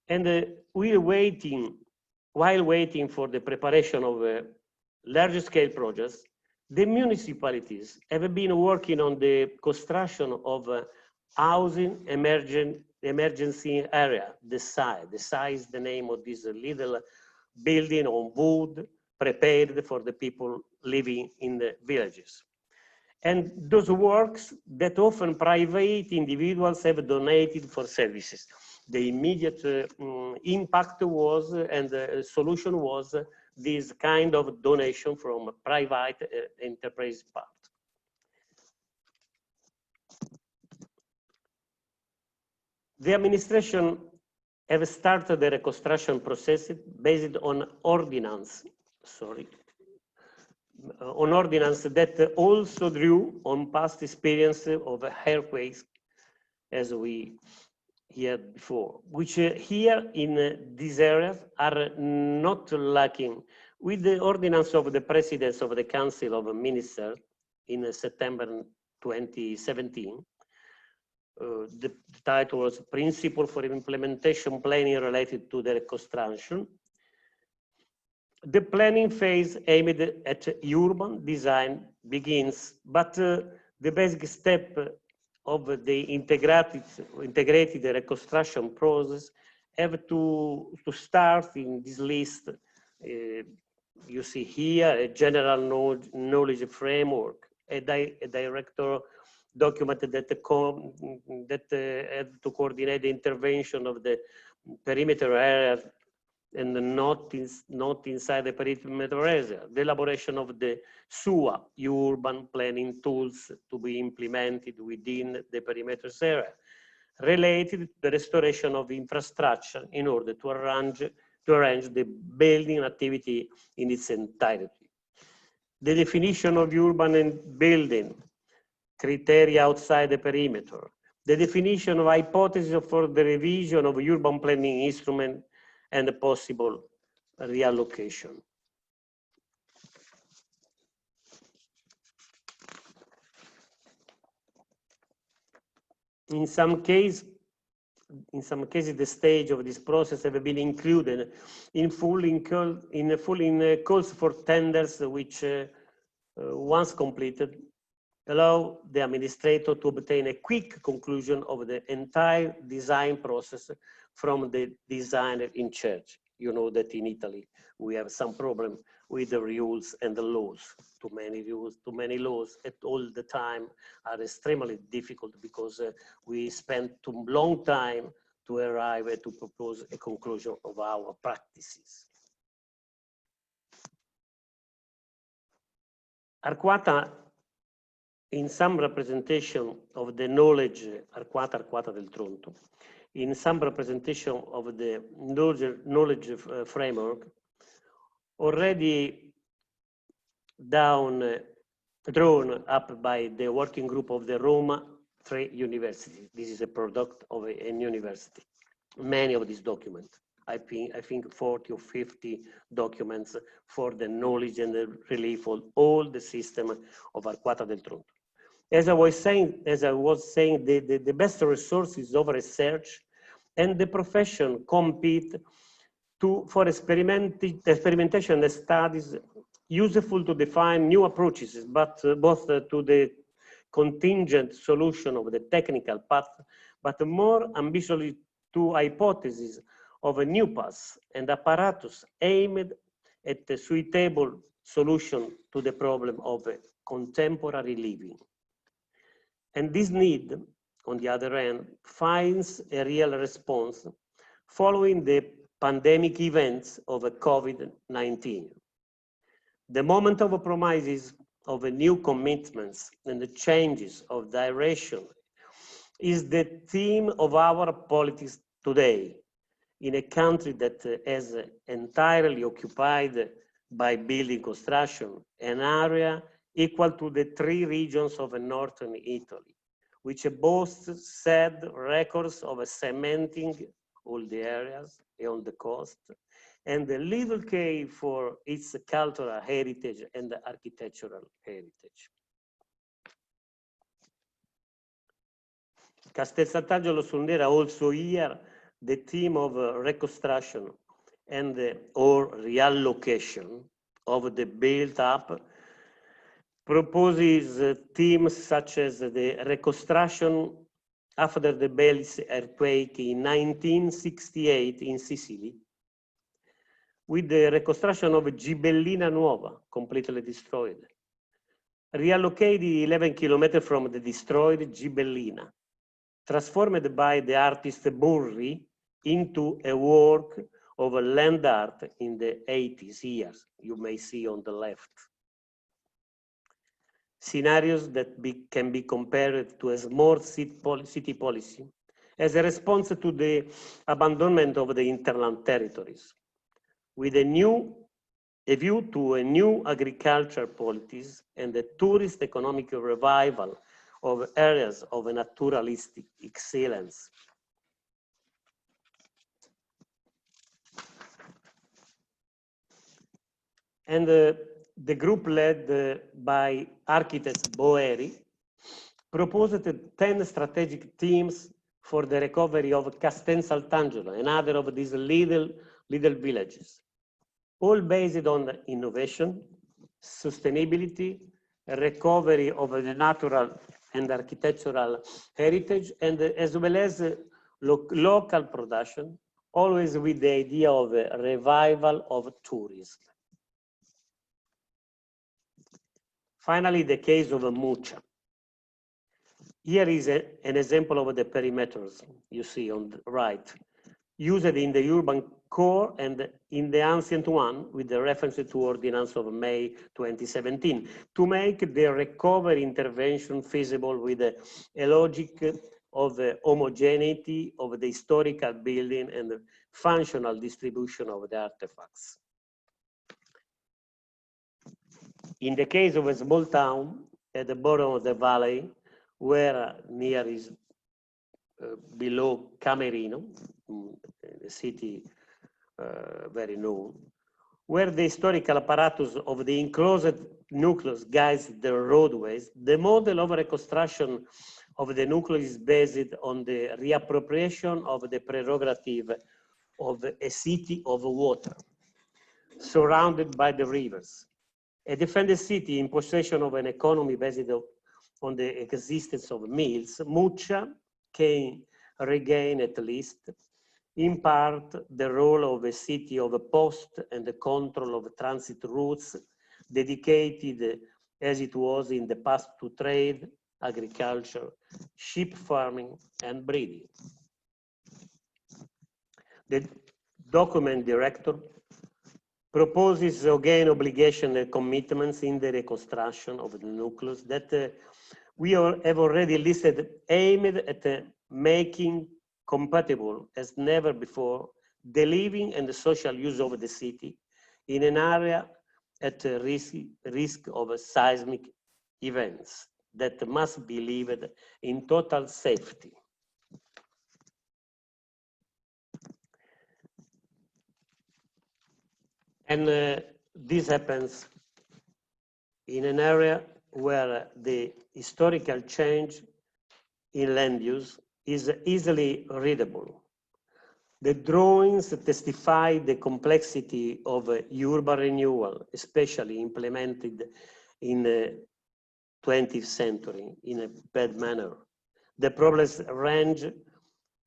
And while waiting for the preparation of large scale projects, the municipalities have been working on the construction of housing emergency area, the SAE. The SAE is the name of this little building on wood prepared for the people living in the villages. And those works that often private individuals have donated for services. The immediate impact was, and the solution was, this kind of donation from a private enterprise part. The administration have started the reconstruction process based on ordinance, that also drew on past experience of earthquakes, as we heard before, which here in these areas are not lacking. With the ordinance of the President of the Council of Ministers in September 2017, the title was Principle for Implementation Planning Related to the Reconstruction. The planning phase aimed at urban design begins, but the basic step of the integrated reconstruction process have to start in this list. You see here a general knowledge framework, a director document that had to coordinate the intervention of the perimeter area and not inside the perimeter area, the elaboration of the SUA, urban planning tools to be implemented within the perimeter area, related to the restoration of infrastructure in order to arrange the building activity in its entirety. The definition of urban and building, criteria outside the perimeter, the definition of hypotheses for the revision of urban planning instrument and the possible reallocation. In some cases, the stage of this process have been included in calls for tenders, which once completed, allow the administrator to obtain a quick conclusion of the entire design process from the designer in charge. You know that in Italy, we have some problem with the rules and the laws. Too many rules, too many laws at all the time are extremely difficult because we spend too long time to arrive at to propose a conclusion of our practices. Arquata, in some representation of the knowledge, Arquata del Tronto, in some representation of the knowledge framework, already drawn up by the working group of the Roma 3 University. This is a product of a university. Many of these documents, I think 40 or 50 documents for the knowledge and the relief of all the system of Arquata del Tronto. As I was saying, the best resources of research and the profession compete for experimentation and studies useful to define new approaches, but both to the contingent solution of the technical path, but more ambitiously to hypotheses of a new path and apparatus aimed at a suitable solution to the problem of contemporary living. And this need, on the other hand, finds a real response following the pandemic events of COVID-19. The moment of promises of new commitments and the changes of direction is the theme of our politics today in a country that is entirely occupied by building construction, an area equal to the 3 regions of northern Italy, which boasts sad records of cementing all the areas on the coast, and the little care for its cultural heritage and architectural heritage. Castel Sant'Angelo sul Nera also here the theme of reconstruction and or reallocation of the built up proposes themes such as the reconstruction after the Belize earthquake in 1968 in Sicily, with the reconstruction of Gibellina Nuova, completely destroyed, reallocated 11 kilometers from the destroyed Gibellina, transformed by the artist Burri into a work of land art in the 80s years, you may see on the left. Scenarios that can be compared to a smart city policy as a response to the abandonment of the hinterland territories, with a view to a new agriculture policies and a tourist economic revival of areas of naturalistic excellence. And the group led by architect Boeri proposed 10 strategic themes for the recovery of Castel Sant'Angelo, another of these little villages, all based on innovation, sustainability, recovery of the natural and architectural heritage, and as well as local production, always with the idea of a revival of tourism. Finally, the case of Mucha. Here is an example of the perimeters you see on the right, used in the urban core and in the ancient one with the reference to Ordinance of May 2017 to make the recovery intervention feasible with a logic of the homogeneity of the historical building and the functional distribution of the artifacts. In the case of a small town at the bottom of the valley, where near is below Camerino, the city very known, where the historical apparatus of the enclosed nucleus guides the roadways, the model of reconstruction of the nucleus is based on the reappropriation of the prerogative of a city of water, surrounded by the rivers. A defended city in possession of an economy based on the existence of mills, Mucha can regain at least, in part, the role of a city of a post and the control of transit routes dedicated as it was in the past to trade, agriculture, sheep farming, and breeding. The document director proposes again obligation and commitments in the reconstruction of the nucleus that we have already listed, aimed at making compatible as never before the living and the social use of the city in an area at risk of seismic events that must be lived in total safety. And this happens in an area where the historical change in land use is easily readable. The drawings testify the complexity of urban renewal, especially implemented in the 20th century in a bad manner. The problems range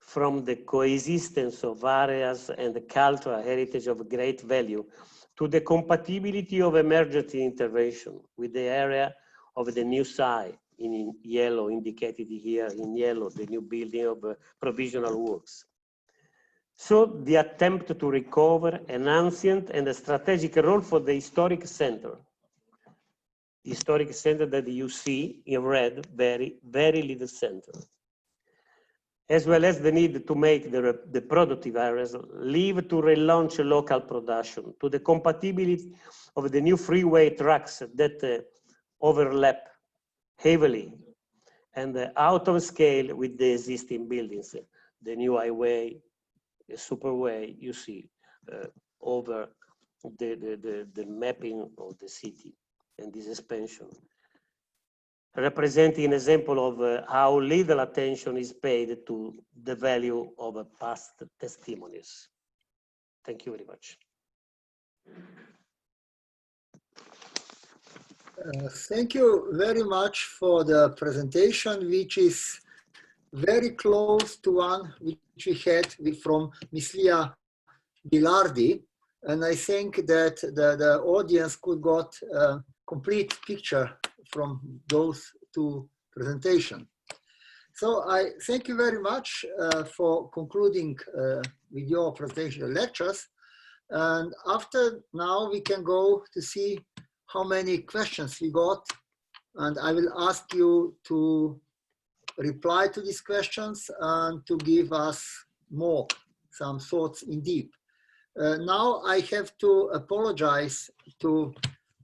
from the coexistence of areas and the cultural heritage of great value to the compatibility of emergency intervention with the area of the new site, in yellow, indicated here in yellow, the new building of provisional works. So the attempt to recover an ancient and a strategic role for the historic center that you see in red, very little center, as well as the need to make the productive areas live to relaunch local production, to the compatibility of the new freeway tracks that overlap heavily and out of scale with the existing buildings, the new highway, the superway you see over the mapping of the city and this expansion, representing an example of how little attention is paid to the value of past testimonies. Thank you very much. Thank you very much for the presentation, which is very close to one which we had from Ms. Lia Bilardi. And I think that the audience could got a complete picture from those two presentations. So I thank you very much for concluding with your presentation lectures. And after now we can go to see how many questions we got. And I will ask you to reply to these questions and to give us some thoughts in deep. Now I have to apologize to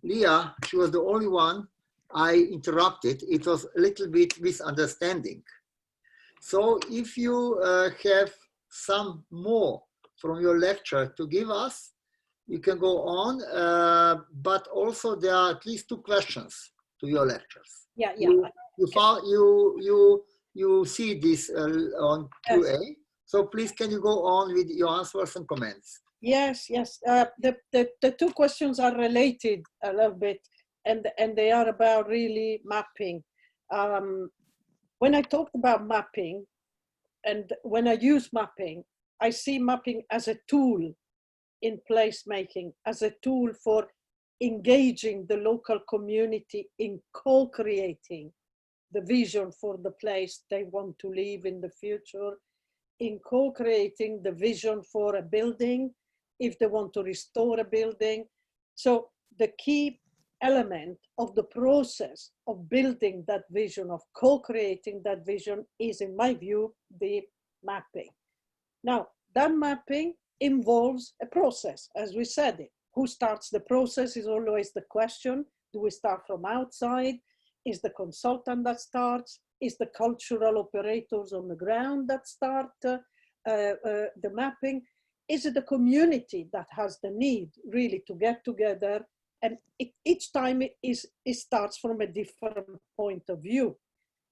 Leah. She was the only one I interrupted. It was a little bit misunderstanding. So if you have some more from your lecture to give us, you can go on, but also there are at least 2 questions to your lectures. Yeah. You see this on QA. Yes. So please, can you go on with your answers and comments? Yes. The 2 questions are related a little bit, and they are about really mapping. When I talked about mapping, and when I use mapping, I see mapping as a tool in placemaking, as a tool for engaging the local community in co-creating the vision for the place they want to live in the future, in co-creating the vision for a building, if they want to restore a building. So the key element of the process of building that vision, of co-creating that vision, is, in my view, the mapping. Now, that mapping involves a process, as we said. Who starts the process is always the question. Do we start from outside? Is the consultant that starts? Is the cultural operators on the ground that start the mapping? Is it the community that has the need really to get together? And each time it starts from a different point of view.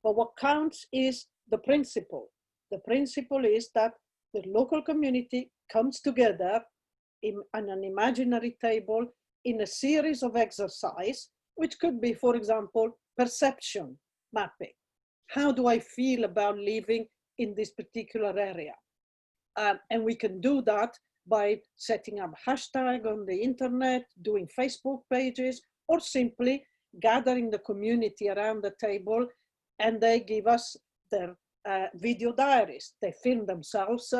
But what counts is the principle. The principle is that the local community comes together on an imaginary table in a series of exercise, which could be, for example, perception mapping. How do I feel about living in this particular area? And we can do that by setting up hashtag on the internet, doing Facebook pages, or simply gathering the community around the table, and they give us their video diaries. They film themselves,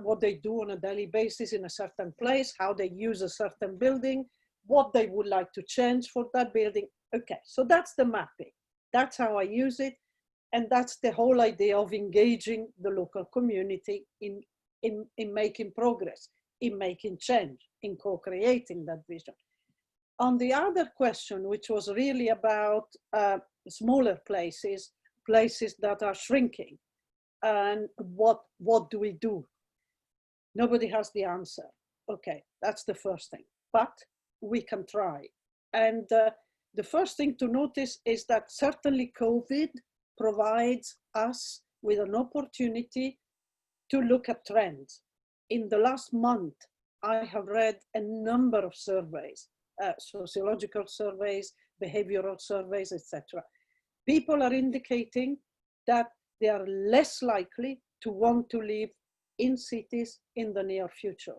what they do on a daily basis in a certain place, how they use a certain building, what they would like to change for that building. Okay, so that's the mapping. That's how I use it. And that's the whole idea of engaging the local community in making progress, in making change, in co-creating that vision. On the other question, which was really about smaller places, places that are shrinking, and what do we do? Nobody has the answer. Okay, that's the first thing, but we can try. And the first thing to notice is that certainly COVID provides us with an opportunity to look at trends. In the last month, I have read a number of surveys, sociological surveys, behavioral surveys, etc. People are indicating that they are less likely to want to live in cities in the near future.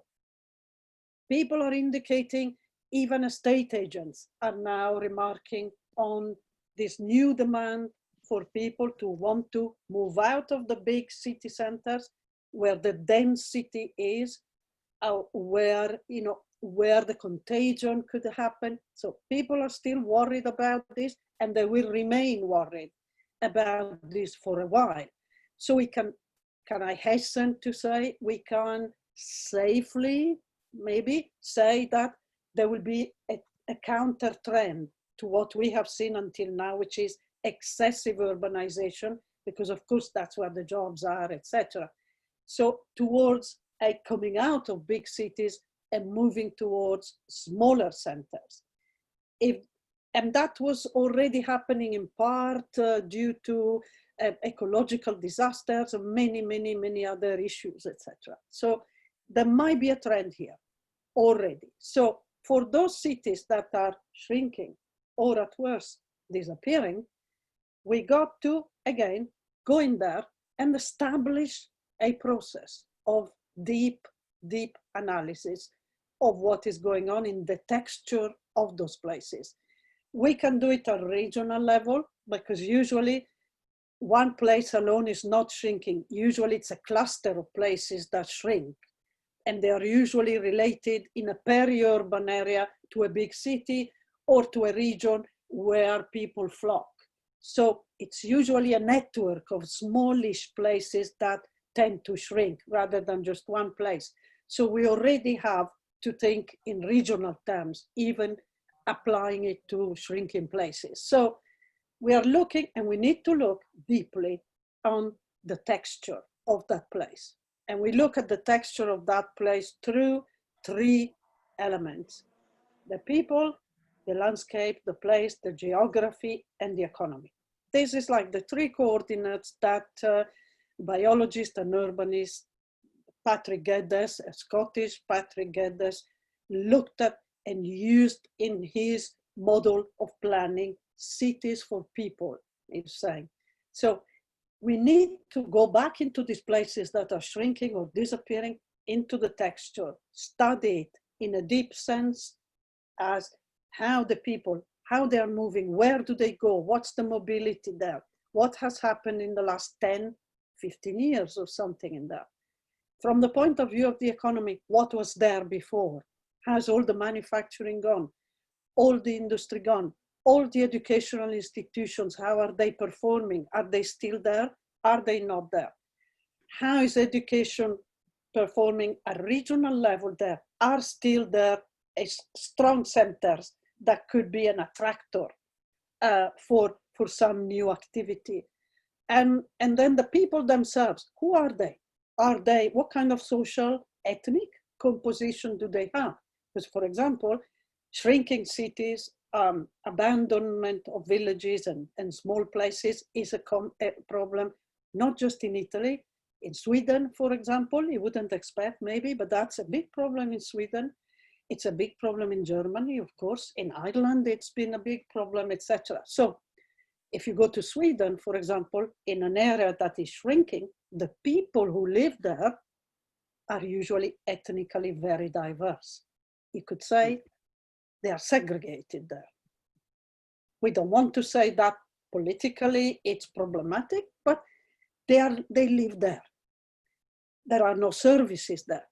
People are indicating, even estate agents are now remarking on this new demand for people to want to move out of the big city centers where the density is, where the contagion could happen. So people are still worried about this, and they will remain worried about this for a while. So we can I hasten to say, we can safely maybe say that there will be a counter trend to what we have seen until now, which is excessive urbanization, because of course that's where the jobs are, etc. So towards a coming out of big cities and moving towards smaller centers. And that was already happening in part due to ecological disasters and many other issues, etc. So there might be a trend here already. So for those cities that are shrinking or at worst disappearing, we got to, again, go in there and establish a process of deep analysis of what is going on in the texture of those places. We can do it at regional level, because usually one place alone is not shrinking. Usually it's a cluster of places that shrink, and they are usually related in a peri-urban area to a big city or to a region where people flock. So it's usually a network of smallish places that tend to shrink rather than just one place. So we already have to think in regional terms, even applying it to shrinking places. So we are looking, and we need to look deeply on the texture of that place. And we look at the texture of that place through three elements: the people, the landscape, the place, the geography, and the economy. This is like the three coordinates that biologist and urbanist Patrick Geddes, a Scottish Patrick Geddes, looked at and used in his model of planning cities for people, he's saying. So we need to go back into these places that are shrinking or disappearing, into the texture, study it in a deep sense as how the people, how they are moving, where do they go, what's the mobility there, what has happened in the last 10, 15 years or something in there. From the point of view of the economy, what was there before? Has all the manufacturing gone? All the industry gone? All the educational institutions, how are they performing? Are they still there? Are they not there? How is education performing at regional level there? Are still there strong centers that could be an attractor for some new activity? And then the people themselves, who are they? Are they, what kind of social, ethnic composition do they have? Because, for example, shrinking cities abandonment of villages and small places is a problem, not just in Italy. In Sweden, for example, you wouldn't expect maybe, but that's a big problem in Sweden. It's a big problem in Germany, of course. In Ireland, it's been a big problem, etc. So if you go to Sweden, for example, in an area that is shrinking, the people who live there are usually ethnically very diverse. You could say they are segregated there. We don't want to say that politically it's problematic, but they live there. There are no services there.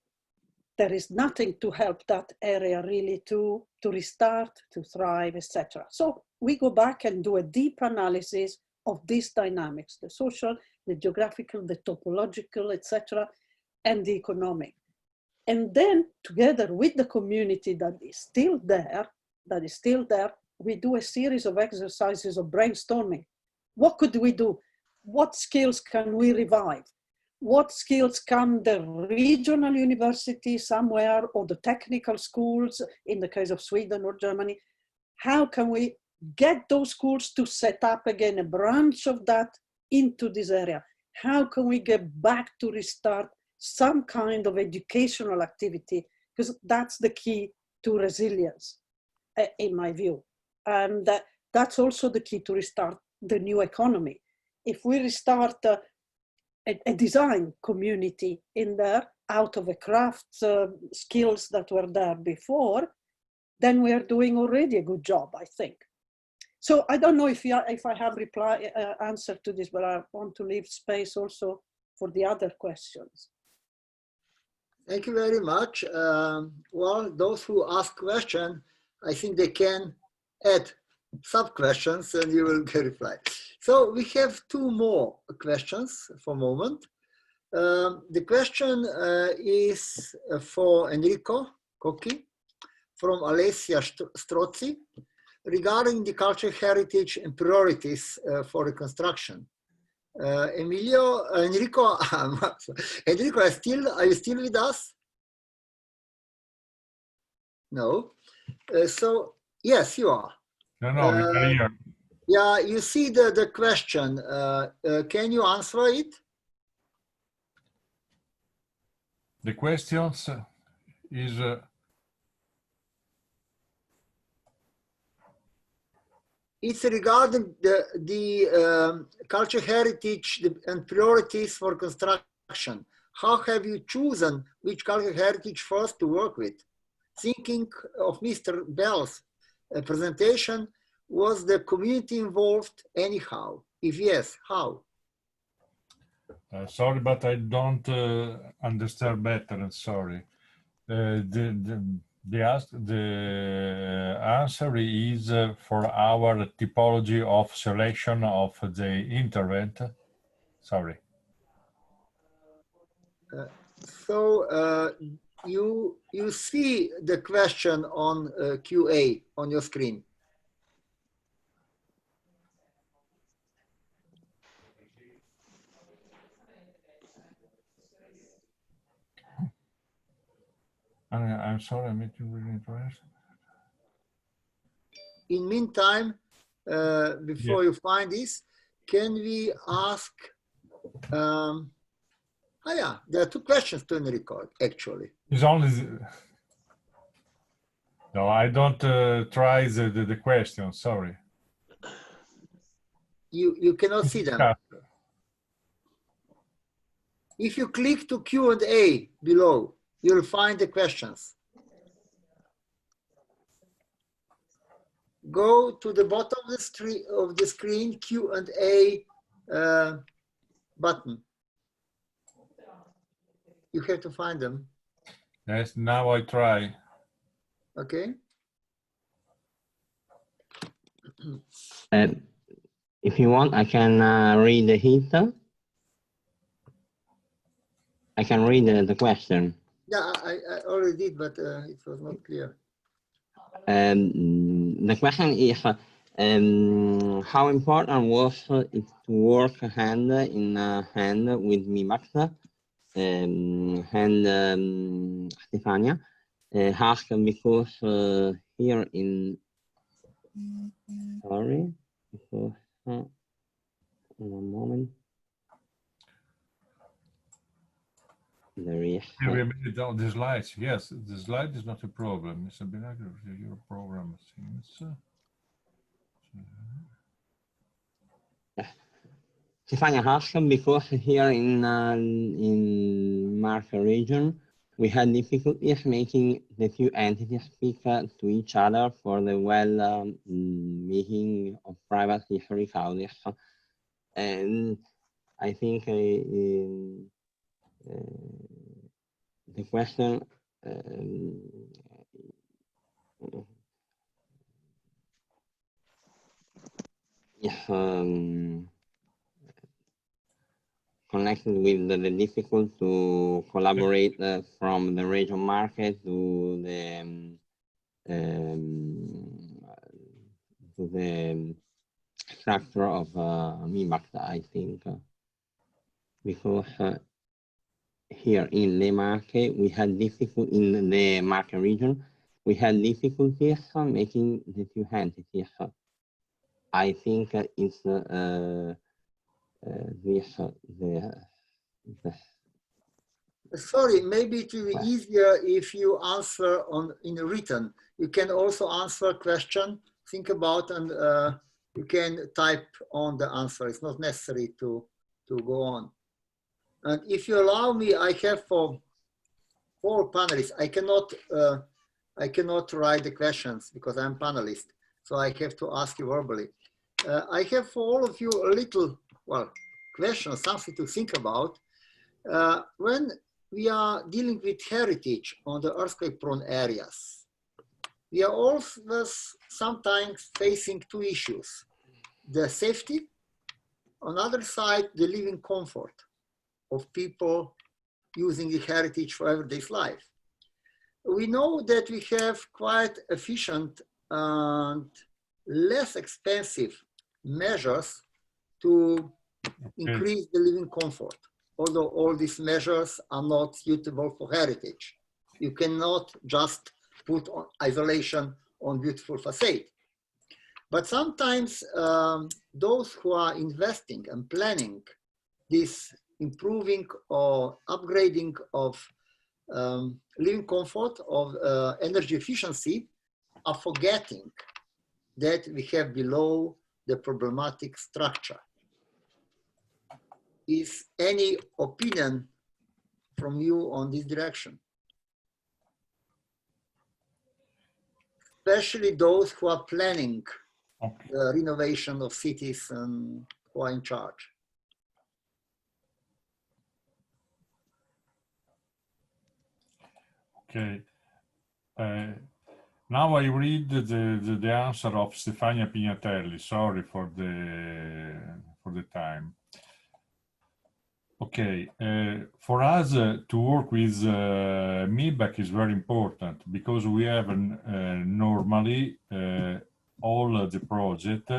There is nothing to help that area really to restart, to thrive, etc. So we go back and do a deep analysis of these dynamics, the social, the geographical, the topological, etc., and the economic. And then together with the community that is still there, we do a series of exercises of brainstorming. What could we do? What skills can we revive? What skills can the regional university somewhere or the technical schools, in the case of Sweden or Germany, how can we get those schools to set up again a branch of that into this area? How can we get back to restart some kind of educational activity? Because that's the key to resilience, in my view. And that's also the key to restart the new economy. If we restart a design community in there out of a craft skills that were there before, then we are doing already a good job, I think. So I don't know if I have answer to this, but I want to leave space also for the other questions. Thank you very much. Well, those who ask questions, I think they can add sub-questions and you will get reply. So we have two more questions for a moment. The question is for Enrico Cocchi from Alessia Strozzi regarding the cultural heritage and priorities for reconstruction. Enrico, Enrico, are you still with us? No. So yes, you are. No, we are here. Yeah, you see the question. Can you answer it? The questions is it's regarding the cultural heritage and priorities for construction. How have you chosen which cultural heritage first to work with? Thinking of Mr. Bell's presentation, was the community involved anyhow? If yes, how? sorry, but I don't understand better. I'm sorry. The answer is for our typology of selection of the intervent. Sorry. So you see the question on QA on your screen. I'm sorry, I'm really interested. In meantime, before you find this, can we ask? Yeah, there are two questions to Enrico actually. It's only no, I don't try the question. Sorry. You cannot see them. If you click to Q&A below, you'll find the questions. Go to the bottom of the screen, Q&A button. You have to find them. Yes, now I try. Okay. If you want, I can read the hint. I can read the question. Yeah, I already did, but it was not clear. The question is, how important was it to work hand in hand with MiBACT and Stefania? Asked because here in Sorry, because, one moment. There is. We made down the slides. Yes, the slide is not a problem. It's a binocular your program seems. Stefania asked because here in Marche region, we had difficulties making the two entities speak to each other for the making of private history houses. And I think the question is connected with the difficult to collaborate from the region market to the structure of MiBACT, I think, because here in the Marche we had difficulty in the Marche region. We had difficulties making the two entities. I think it's Sorry, maybe it will be easier if you answer in written. You can also answer a question, think about, and you can type on the answer. It's not necessary to go on. And if you allow me, I have for 4 panelists. I cannot write the questions because I'm panelist, so I have to ask you verbally. I have for all of you a little, well, question, something to think about. When we are dealing with heritage on the earthquake-prone areas, we are always sometimes facing 2 issues. The safety, on the other side, the living comfort of people using the heritage for everyday life. We know that we have quite efficient and less expensive measures to increase the living comfort, although all these measures are not suitable for heritage. You cannot just put on isolation on beautiful facade. But sometimes those who are investing and planning this improving or upgrading of living comfort, of energy efficiency, are forgetting that we have below the problematic structure. Is any opinion from you on this direction? Especially those who are planning the renovation of cities and who are in charge. Okay. Now I read the answer of Stefania Pignatelli. Sorry for the time. Okay, for us to work with MiBACT is very important because we have normally all the project,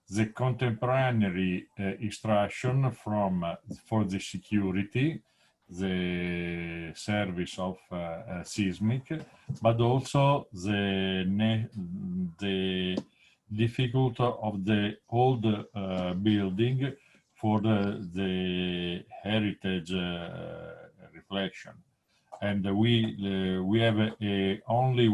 the contemporary instruction for the security, the service of seismic, but also the difficult of the old building for the heritage reflection. And we have only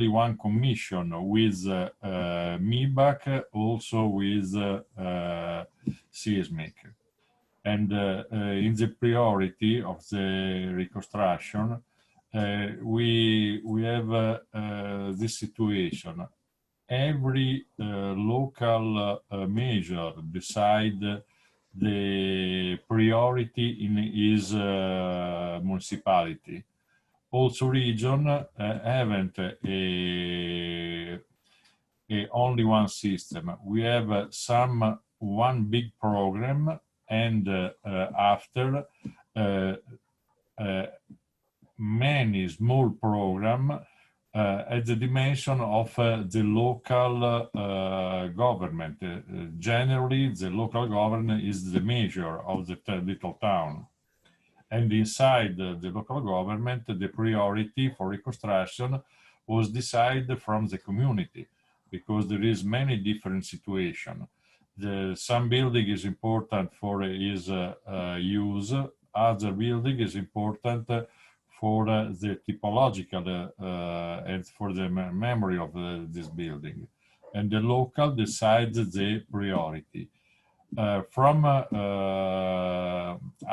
one commission with MiBACT, also with seismic. And in the priority of the reconstruction, we have this situation. Every local measure decide the priority in his municipality. Also region haven't only one system. We have one big program and after many small programs at the dimension of the local government. Generally, the local government is the measure of the little town. And inside the local government, the priority for reconstruction was decided from the community, because there is many different situations. Some building is important for its use, other building is important for the typological and for the memory of this building. And the local decides the priority. From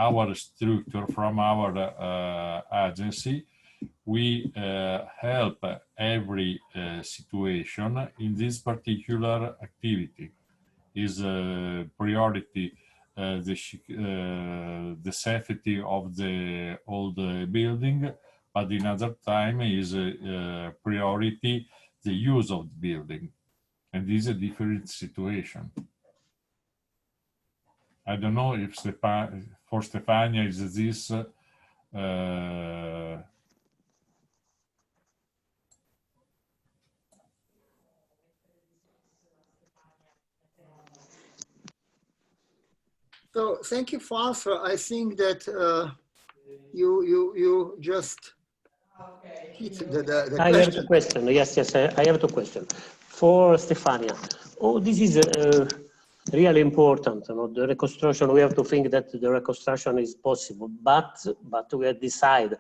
our structure, from our agency, we help every situation in this particular activity. Is priority the safety of the old building, but in other time is priority the use of the building, and this is a different situation. I don't know if for Stefania is this So thank you for answer. I think that you just hit the I question. have a question. Yes, I have a question for Stefania. Oh, this is really important. You know, the reconstruction. We have to think that the reconstruction is possible, but we have to decide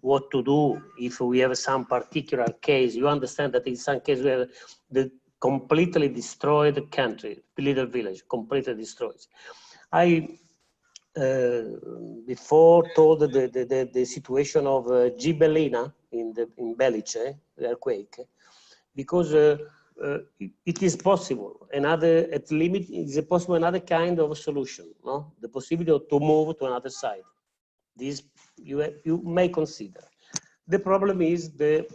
what to do if we have some particular case. You understand that in some cases we have the completely destroyed country, little village, completely destroyed. I before told the situation of Gibellina in Belice, the earthquake, because it is possible. Another at limit is possible another kind of solution. No, the possibility to move to another side. This you may consider. The problem is the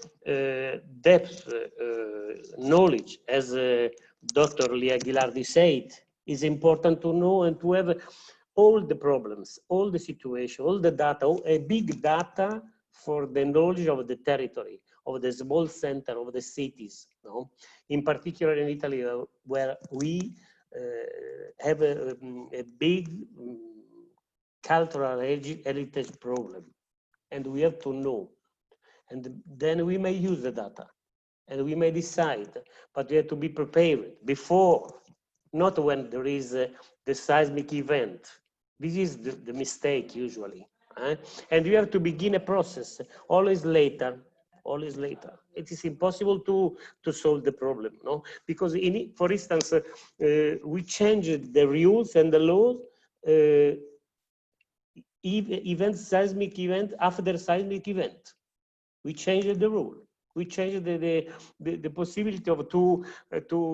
depth knowledge, as Dr. Lia Ghilardi said, is important to know and to have all the problems, all the situation, all the data, a big data for the knowledge of the territory, of the small center, of the cities. No? In particular in Italy, where we have a big cultural heritage problem, and we have to know. And then we may use the data and we may decide, but we have to be prepared before, not when there is the seismic event. This is the mistake usually. And you have to begin a process, always later. It is impossible to solve the problem, no? Because for instance, we changed the rules and the laws, seismic event after seismic event. We changed the rule. We changed the possibility of to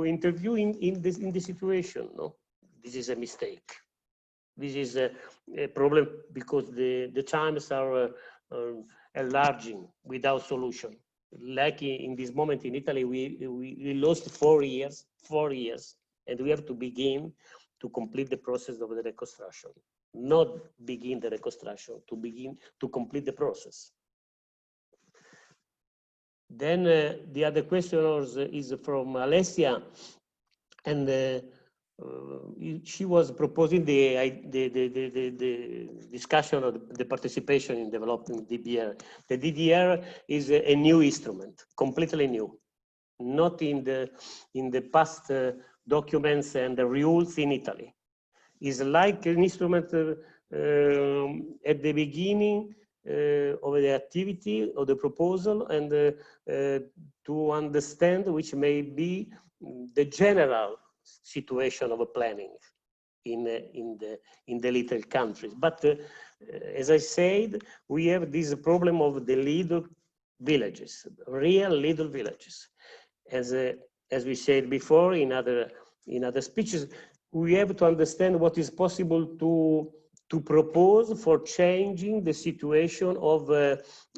interview in the situation. No, this is a mistake. This is a problem because the times are enlarging without solution. Like in this moment in Italy, we lost 4 years, and we have to begin to complete the process of the reconstruction. Not begin the reconstruction, to begin to complete the process. Then the other question is from Alessia, and she was proposing the discussion of the participation in developing DDR. The DDR is a new instrument, completely new, not in the past documents and the rules in Italy. It's like an instrument at the beginning of the activity of the proposal, and to understand which may be the general situation of a planning in the little countries. But as I said, we have this problem of the little villages, real little villages. As we said before in other speeches, we have to understand what is possible to propose for changing the situation of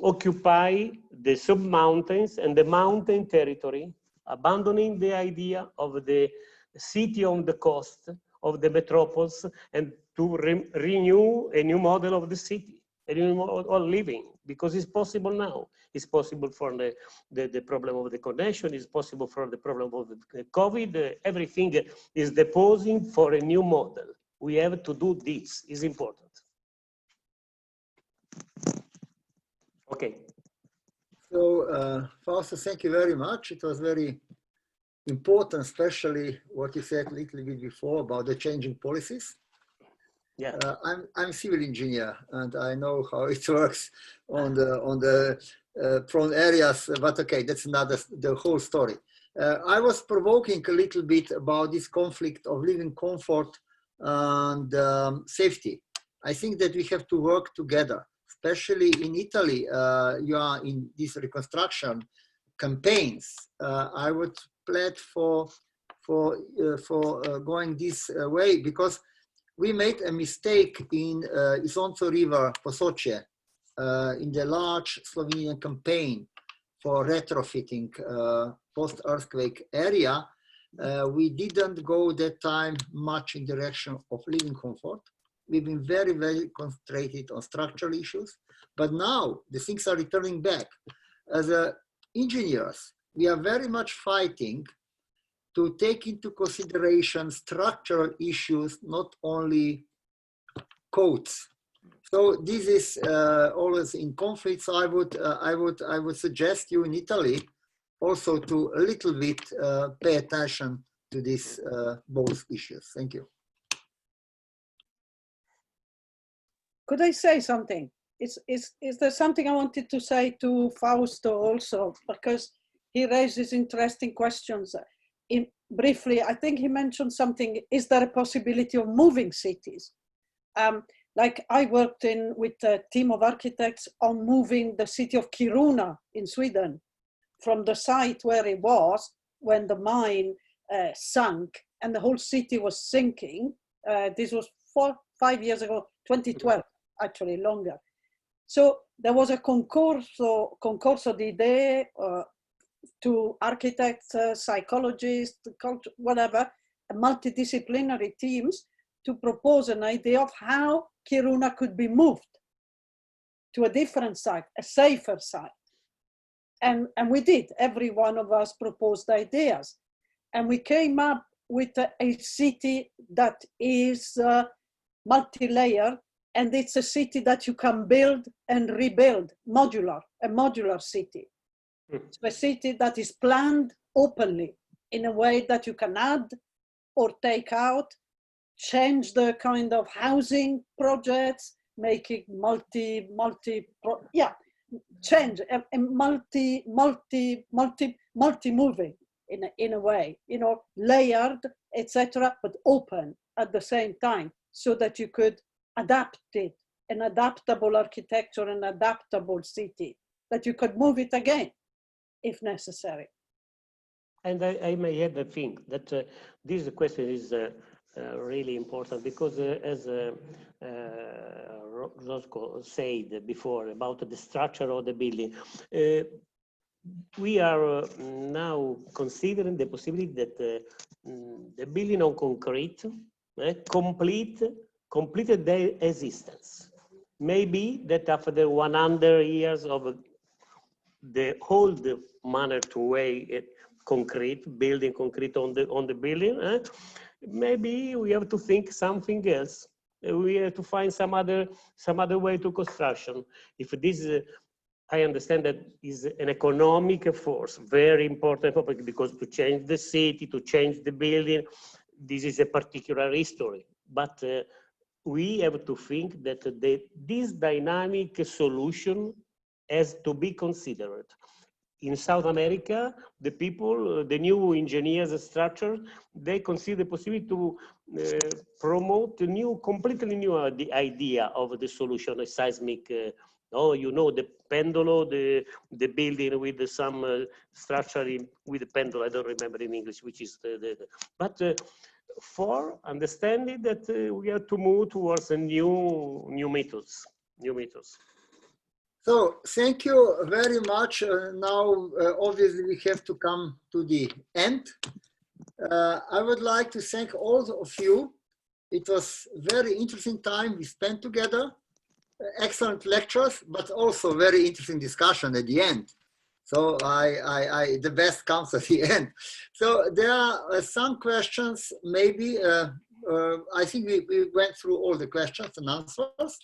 occupy the sub-mountains and the mountain territory, abandoning the idea of the city on the coast of the metropolis, and to renew a new model of the city, a new model of living, because it's possible now. It's possible for the problem of the connection, it's possible for the problem of the COVID, everything is deposing for a new model. We have to do this, is important. Okay. So, Fausto, thank you very much. It was very important, especially what you said a little bit before about the changing policies. Yeah. I'm civil engineer, and I know how it works on the prone areas. But okay, that's not the whole story. I was provoking a little bit about this conflict of living comfort and safety. I think that we have to work together, especially in Italy. You are in these reconstruction campaigns. I would plead for going this way, because we made a mistake in Isonzo River, Posoce, in the large Slovenian campaign for retrofitting post-earthquake area. We didn't go that time much in direction of living comfort. We've been very, very concentrated on structural issues, but now the things are returning back. As engineers, we are very much fighting to take into consideration structural issues, not only codes. So this is always in conflict. So I would suggest you in Italy also to a little bit pay attention to these both issues. Thank you. Could I say something? Is there something I wanted to say to Fausto also, because he raised these interesting questions. Briefly, I think he mentioned something, is there a possibility of moving cities? Like I worked with a team of architects on moving the city of Kiruna in Sweden from the site where it was when the mine sunk and the whole city was sinking. This was 5 years ago, 2012, actually longer. So there was a concorso di idee to architects, psychologists, whatever, multidisciplinary teams to propose an idea of how Kiruna could be moved to a different site, a safer site. And we did. Every one of us proposed ideas. And we came up with a city that is multi-layered, and it's a city that you can build and rebuild, modular, a modular city. It's a city that is planned openly in a way that you can add or take out, change the kind of housing projects, make it change and multi-moving in a way, you know, layered, etc., but open at the same time, so that you could adapt it, an adaptable architecture, an adaptable city, that you could move it again if necessary. And I may add a thing that this question is really important, because as Roscoe said before about the structure of the building, we are now considering the possibility that the building on concrete completed their existence. Maybe that after 100 years of the old manner to way building concrete on the building, maybe we have to think something else. We have to find some other way to construction. If this I understand that is an economic force, very important, because to change the city, to change the building, this is a particular history. But we have to think that this dynamic solution has to be considered. In South America, the people, the new engineers structure, they consider the possibility to promote a completely new idea of the solution, a seismic, you know, the pendolo, the building with some structure with the pendolo, I don't remember in English, which is but for understanding that we have to move towards a new methods. So thank you very much. Now, obviously, we have to come to the end. I would like to thank all of you. It was very interesting time we spent together. Excellent lectures, but also very interesting discussion at the end. So the best comes at the end. So there are some questions, maybe. I think we went through all the questions and answers.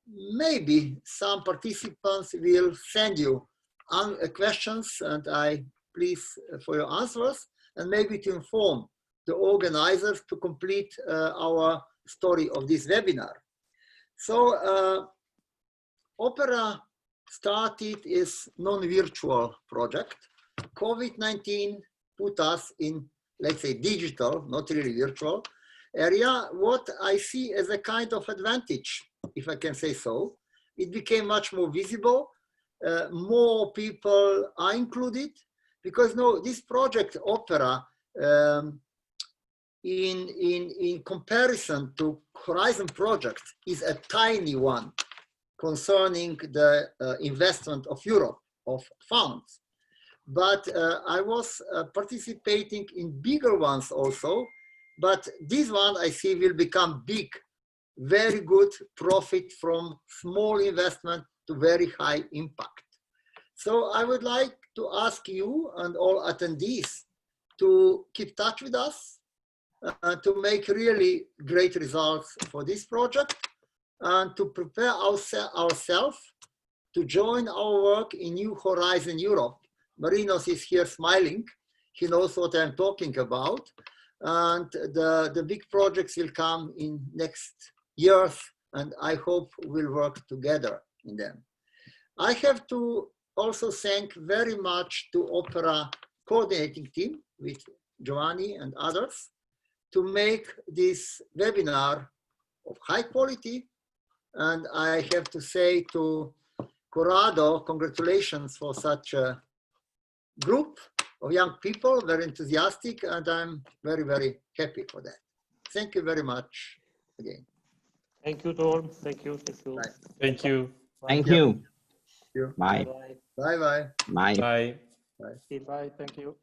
maybe some participants will send you questions, and I please for your answers, and maybe to inform the organizers to complete our story of this webinar. So Opera started as non-virtual project. COVID-19 put us in, let's say, digital, not really virtual area. What I see as a kind of advantage, if I can say so, it became much more visible. More people are included, because no, this project Opera, in comparison to Horizon project, is a tiny one concerning the investment of Europe, of funds. But I was participating in bigger ones also, but this one I see will become big, very good profit from small investment to very high impact. So I would like to ask you and all attendees to keep touch with us, to make really great results for this project, and to prepare ourselves to join our work in New Horizon Europe. Marinos is here smiling. He knows what I'm talking about. And the big projects will come in next years, and I hope we'll work together in them. I have to also thank very much to Opera coordinating team with Giovanni and others to make this webinar of high quality. And I have to say to Corrado, congratulations for such a group of young people, very enthusiastic, and I'm very, very happy for that. Thank you very much again. Thank you, Tom. Thank you. Thank you. Bye. Thank you. Thank you. Thank you. Bye. Bye. Bye-bye. Bye. Bye. Bye. Bye. Thank you.